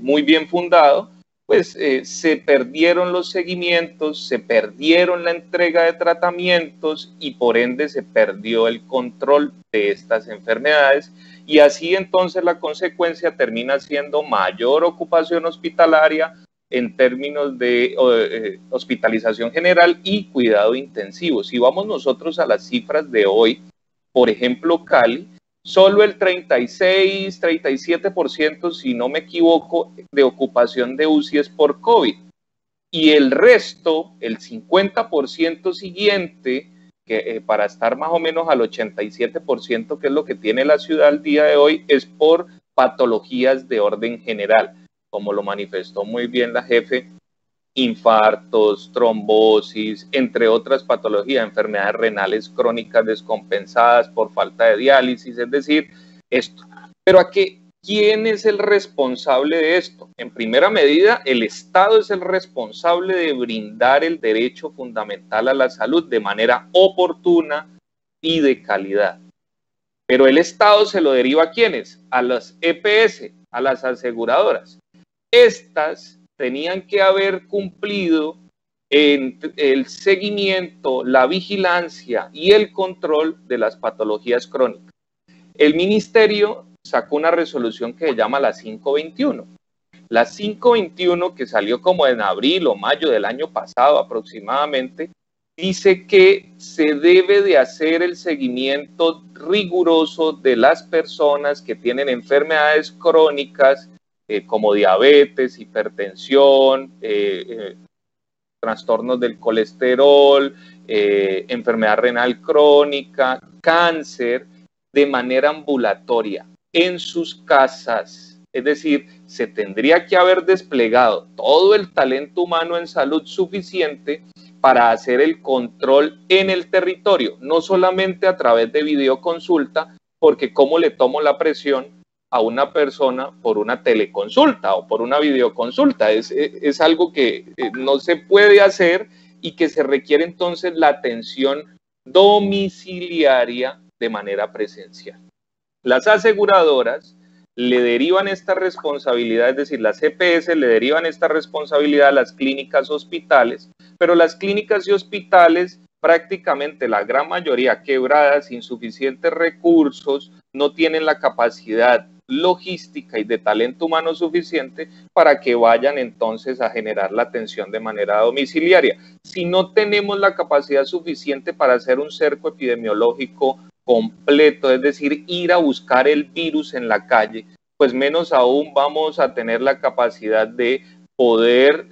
muy bien fundado, pues se perdieron los seguimientos, se perdieron la entrega de tratamientos y por ende se perdió el control de estas enfermedades y así entonces la consecuencia termina siendo mayor ocupación hospitalaria en términos de hospitalización general y cuidado intensivo. Si vamos nosotros a las cifras de hoy, por ejemplo, Cali, solo el 36-37%, si no me equivoco, de ocupación de UCI es por COVID. Y el resto, el 50% siguiente, que para estar más o menos al 87%, que es lo que tiene la ciudad al día de hoy, es por patologías de orden general. Como lo manifestó muy bien la jefe, infartos, trombosis, entre otras patologías, enfermedades renales crónicas descompensadas por falta de diálisis, es decir, esto. Pero ¿quién es el responsable de esto? En primera medida, el Estado es el responsable de brindar el derecho fundamental a la salud de manera oportuna y de calidad. Pero el Estado se lo deriva ¿a quiénes? A las EPS, a las aseguradoras. Estas tenían que haber cumplido en el seguimiento, la vigilancia y el control de las patologías crónicas. El ministerio sacó una resolución que se llama la 521. La 521, que salió como en abril o mayo del año pasado aproximadamente, dice que se debe de hacer el seguimiento riguroso de las personas que tienen enfermedades crónicas como diabetes, hipertensión, trastornos del colesterol, enfermedad renal crónica, cáncer, de manera ambulatoria, en sus casas. Es decir, se tendría que haber desplegado todo el talento humano en salud suficiente para hacer el control en el territorio, no solamente a través de videoconsulta, porque ¿cómo le tomo la presión a una persona por una teleconsulta o por una videoconsulta? Es algo que no se puede hacer y que se requiere entonces la atención domiciliaria de manera presencial. Las aseguradoras le derivan esta responsabilidad, es decir, las EPS le derivan esta responsabilidad a las clínicas hospitales, pero las clínicas y hospitales, prácticamente la gran mayoría quebradas, insuficientes recursos, no tienen la capacidad logística y de talento humano suficiente para que vayan entonces a generar la atención de manera domiciliaria. Si no tenemos la capacidad suficiente para hacer un cerco epidemiológico completo, es decir, ir a buscar el virus en la calle, pues menos aún vamos a tener la capacidad de poder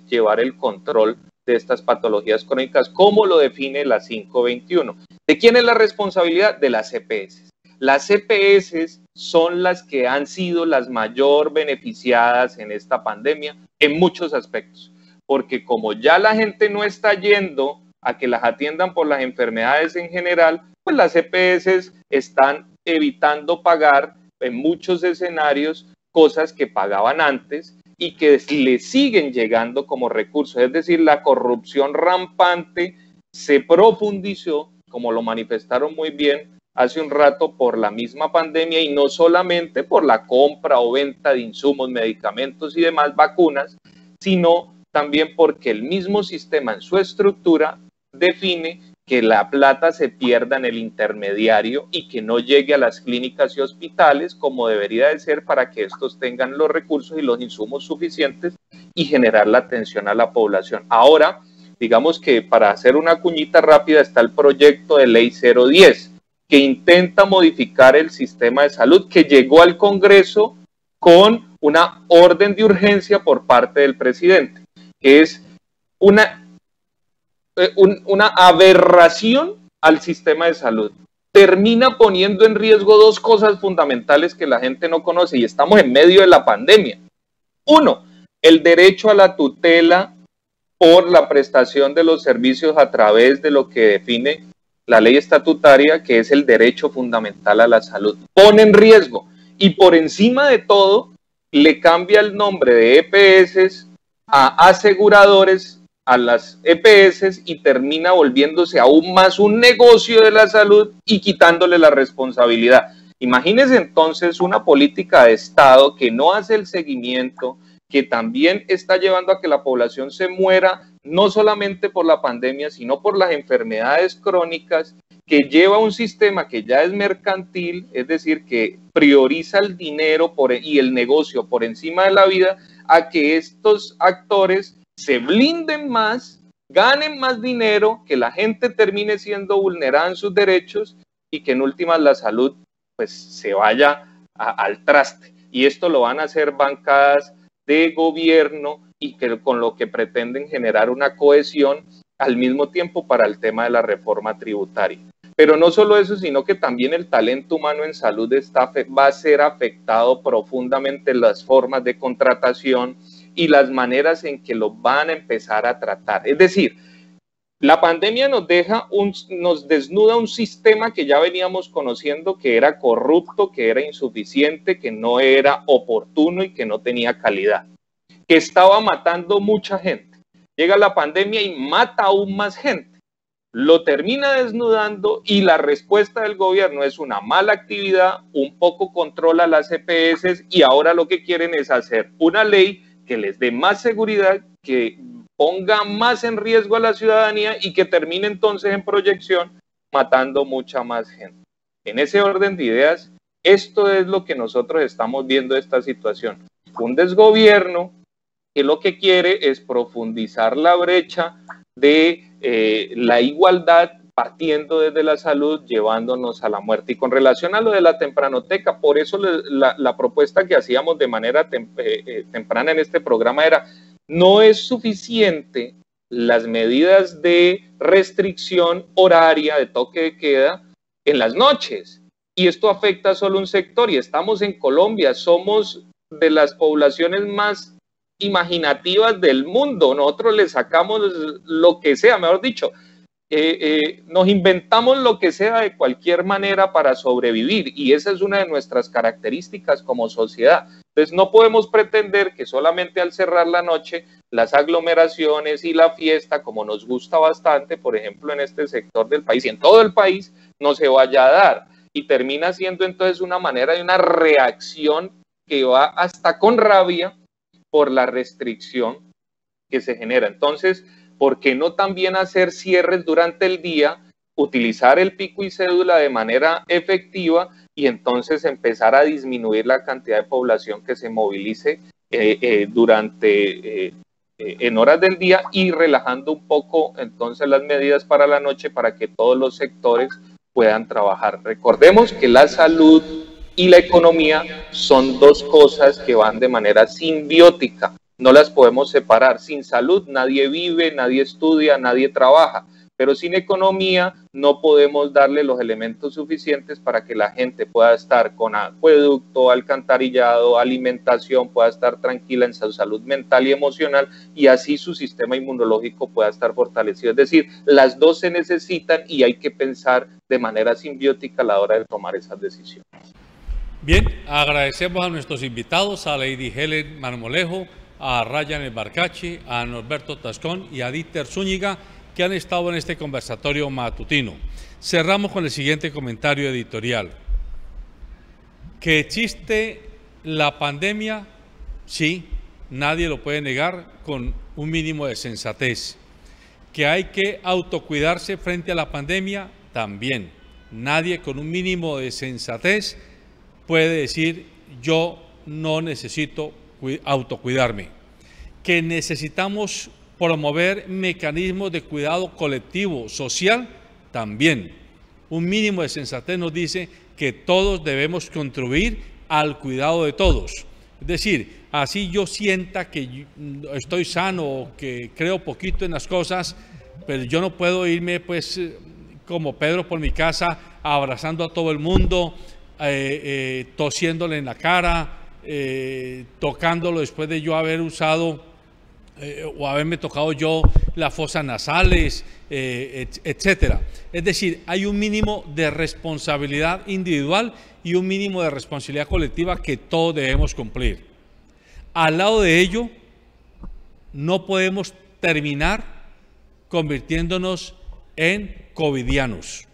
llevar el control de estas patologías crónicas, como lo define la 521. ¿De quién es la responsabilidad? De las EPS. Las EPS son las que han sido las mayor beneficiadas en esta pandemia en muchos aspectos, porque como ya la gente no está yendo a que las atiendan por las enfermedades en general, pues las EPS están evitando pagar en muchos escenarios cosas que pagaban antes y que le siguen llegando como recursos. Es decir, la corrupción rampante se profundizó, como lo manifestaron muy bien hace un rato, por la misma pandemia, y no solamente por la compra o venta de insumos, medicamentos y demás, vacunas, sino también porque el mismo sistema en su estructura define que la plata se pierda en el intermediario y que no llegue a las clínicas y hospitales como debería de ser, para que estos tengan los recursos y los insumos suficientes y generar la atención a la población. Ahora, digamos que para hacer una cuñita rápida, está el proyecto de ley 010, que intenta modificar el sistema de salud, que llegó al Congreso con una orden de urgencia por parte del presidente, que es una aberración al sistema de salud. Termina poniendo en riesgo dos cosas fundamentales que la gente no conoce, y estamos en medio de la pandemia. Uno, el derecho a la tutela por la prestación de los servicios a través de lo que define la ley estatutaria, que es el derecho fundamental a la salud. Pone en riesgo, y por encima de todo, le cambia el nombre de EPS a aseguradores, a las EPS, y termina volviéndose aún más un negocio de la salud y quitándole la responsabilidad. Imagínense entonces una política de Estado que no hace el seguimiento, que también está llevando a que la población se muera, no solamente por la pandemia, sino por las enfermedades crónicas, que lleva un sistema que ya es mercantil, es decir, que prioriza el dinero y el negocio por encima de la vida, a que estos actores se blinden más, ganen más dinero, que la gente termine siendo vulnerada en sus derechos y que en últimas la salud pues se vaya al traste. Y esto lo van a hacer bancadas de gobierno, y que con lo que pretenden generar una cohesión al mismo tiempo para el tema de la reforma tributaria. Pero no solo eso, sino que también el talento humano en salud va a ser afectado profundamente en las formas de contratación y las maneras en que lo van a empezar a tratar. Es decir, la pandemia nos desnuda un sistema que ya veníamos conociendo, que era corrupto, que era insuficiente, que no era oportuno y que no tenía calidad, que estaba matando mucha gente. Llega la pandemia y mata aún más gente. Lo termina desnudando, y la respuesta del gobierno es una mala actividad, un poco control a las EPS, y ahora lo que quieren es hacer una ley que les dé más seguridad, que ponga más en riesgo a la ciudadanía y que termine entonces en proyección matando mucha más gente. En ese orden de ideas, esto es lo que nosotros estamos viendo de esta situación. Un desgobierno que lo que quiere es profundizar la brecha de la igualdad partiendo desde la salud, llevándonos a la muerte. Y con relación a lo de la tempranoteca, por eso la propuesta que hacíamos de manera temprana en este programa era, no es suficiente las medidas de restricción horaria, de toque de queda, en las noches. Y esto afecta solo un sector, y estamos en Colombia, somos de las poblaciones más imaginativas del mundo. Nosotros le sacamos lo que sea, mejor dicho, nos inventamos lo que sea de cualquier manera para sobrevivir, y esa es una de nuestras características como sociedad. Entonces no podemos pretender que solamente al cerrar la noche las aglomeraciones y la fiesta, como nos gusta bastante, por ejemplo en este sector del país y en todo el país, no se vaya a dar, y termina siendo entonces una manera de una reacción que va hasta con rabia por la restricción que se genera. Entonces, ¿por qué no también hacer cierres durante el día, utilizar el pico y cédula de manera efectiva y entonces empezar a disminuir la cantidad de población que se movilice en horas del día, y relajando un poco entonces las medidas para la noche para que todos los sectores puedan trabajar? Recordemos que la salud y la economía son dos cosas que van de manera simbiótica. No las podemos separar. Sin salud nadie vive, nadie estudia, nadie trabaja. Pero sin economía no podemos darle los elementos suficientes para que la gente pueda estar con acueducto, alcantarillado, alimentación, pueda estar tranquila en su salud mental y emocional, y así su sistema inmunológico pueda estar fortalecido. Es decir, las dos se necesitan y hay que pensar de manera simbiótica a la hora de tomar esas decisiones. Bien, agradecemos a nuestros invitados, a Lady Helen Marmolejo, a Ryan El Barcachi, a Norberto Tascón y a Dieter Zúñiga, que han estado en este conversatorio matutino. Cerramos con el siguiente comentario editorial. ¿Que existe la pandemia? Sí, nadie lo puede negar, con un mínimo de sensatez. ¿Que hay que autocuidarse frente a la pandemia? También. Nadie con un mínimo de sensatez puede decir, yo no necesito autocuidarme. Que necesitamos promover mecanismos de cuidado colectivo, social, también. Un mínimo de sensatez nos dice que todos debemos contribuir al cuidado de todos. Es decir, así yo sienta que estoy sano o que creo poquito en las cosas, pero yo no puedo irme pues como Pedro por mi casa abrazando a todo el mundo, tosiéndole en la cara, tocándolo después de yo haber usado o haberme tocado yo las fosas nasales, etcétera. Es decir, hay un mínimo de responsabilidad individual y un mínimo de responsabilidad colectiva que todos debemos cumplir. Al lado de ello, no podemos terminar convirtiéndonos en covidianos.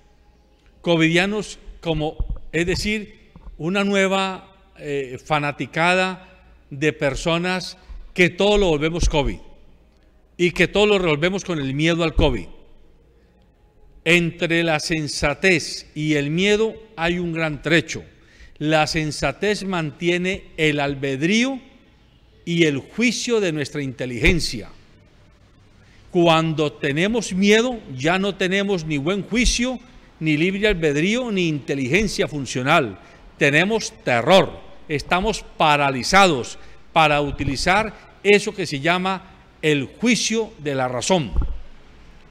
Covidianos como, es decir, una nueva fanaticada de personas que todo lo volvemos COVID y que todo lo revolvemos con el miedo al COVID. Entre la sensatez y el miedo hay un gran trecho. La sensatez mantiene el albedrío y el juicio de nuestra inteligencia. Cuando tenemos miedo, ya no tenemos ni buen juicio, ni libre albedrío, ni inteligencia funcional. Tenemos terror, estamos paralizados para utilizar eso que se llama el juicio de la razón.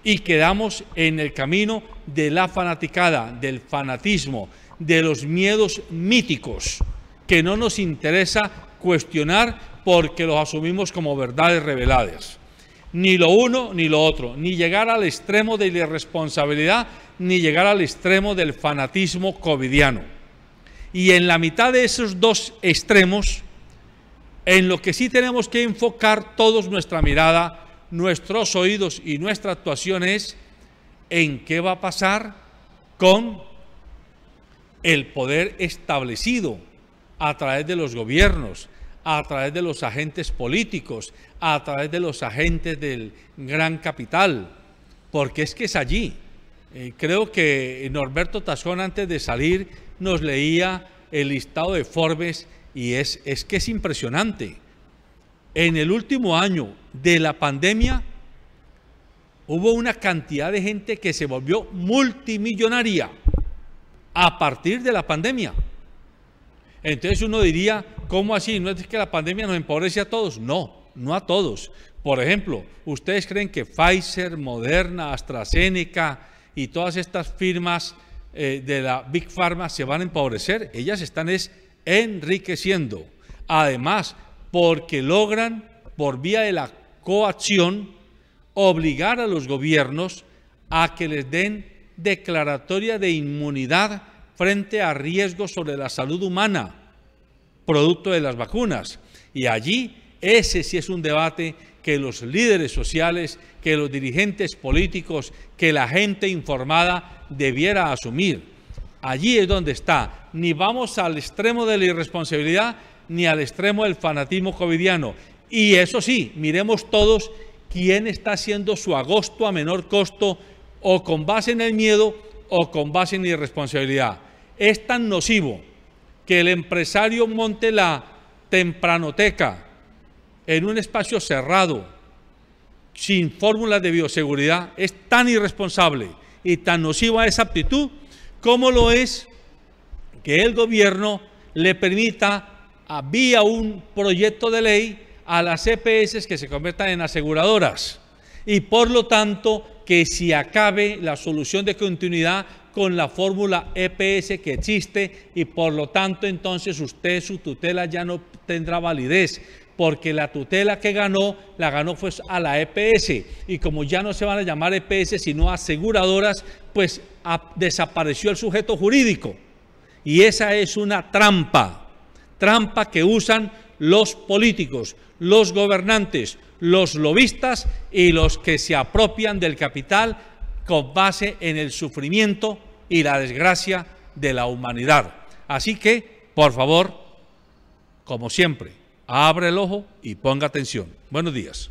Y quedamos en el camino de la fanaticada, del fanatismo, de los miedos míticos, que no nos interesa cuestionar porque los asumimos como verdades reveladas. Ni lo uno ni lo otro, ni llegar al extremo de la irresponsabilidad, ni llegar al extremo del fanatismo covidiano. Y en la mitad de esos dos extremos, en lo que sí tenemos que enfocar todos nuestra mirada, nuestros oídos y nuestra actuación es en qué va a pasar con el poder establecido a través de los gobiernos, a través de los agentes políticos, a través de los agentes del gran capital, porque es que es allí. Creo que Norberto Tascón antes de salir nos leía el listado de Forbes y es que es impresionante. En el último año de la pandemia, hubo una cantidad de gente que se volvió multimillonaria a partir de la pandemia. Entonces uno diría, ¿cómo así? ¿No es que la pandemia nos empobrece a todos? No, no a todos. Por ejemplo, ¿ustedes creen que Pfizer, Moderna, AstraZeneca y todas estas firmas de la Big Pharma se van a empobrecer? Ellas están enriqueciendo. Además, porque logran, por vía de la coacción, obligar a los gobiernos a que les den declaratoria de inmunidad frente a riesgos sobre la salud humana, producto de las vacunas. Y allí, ese sí es un debate que los líderes sociales, que los dirigentes políticos, que la gente informada debiera asumir. Allí es donde está. Ni vamos al extremo de la irresponsabilidad, ni al extremo del fanatismo covidiano. Y eso sí, miremos todos quién está haciendo su agosto a menor costo, o con base en el miedo o con base en la irresponsabilidad. Es tan nocivo que el empresario monte la tempranoteca en un espacio cerrado, sin fórmulas de bioseguridad. Es tan irresponsable y tan nociva esa actitud como lo es que el gobierno le permita, vía un proyecto de ley, a las EPS que se conviertan en aseguradoras, y por lo tanto que se acabe la solución de continuidad con la fórmula EPS que existe, y por lo tanto entonces usted, su tutela ya no tendrá validez, porque la tutela que ganó, la ganó pues a la EPS, y como ya no se van a llamar EPS sino aseguradoras, pues desapareció el sujeto jurídico. Y esa es una trampa que usan los políticos, los gobernantes, los lobistas y los que se apropian del capital con base en el sufrimiento y la desgracia de la humanidad. Así que, por favor, como siempre, abra el ojo y ponga atención. Buenos días.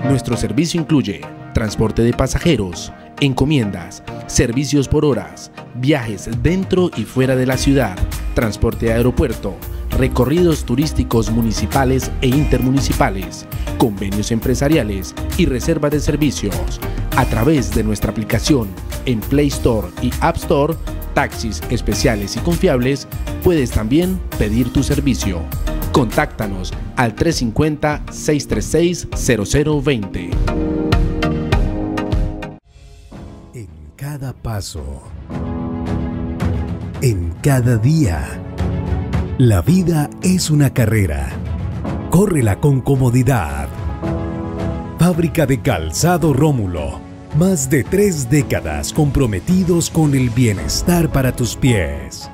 Nuestro servicio incluye transporte de pasajeros, encomiendas, servicios por horas, viajes dentro y fuera de la ciudad, transporte de aeropuerto, recorridos turísticos municipales e intermunicipales, convenios empresariales y reservas de servicios. A través de nuestra aplicación en Play Store y App Store, taxis especiales y confiables, puedes también pedir tu servicio. Contáctanos al 350-636-0020. En cada paso, en cada día, la vida es una carrera. Córrela con comodidad. Fábrica de Calzado Rómulo. Más de 3 décadas comprometidos con el bienestar para tus pies.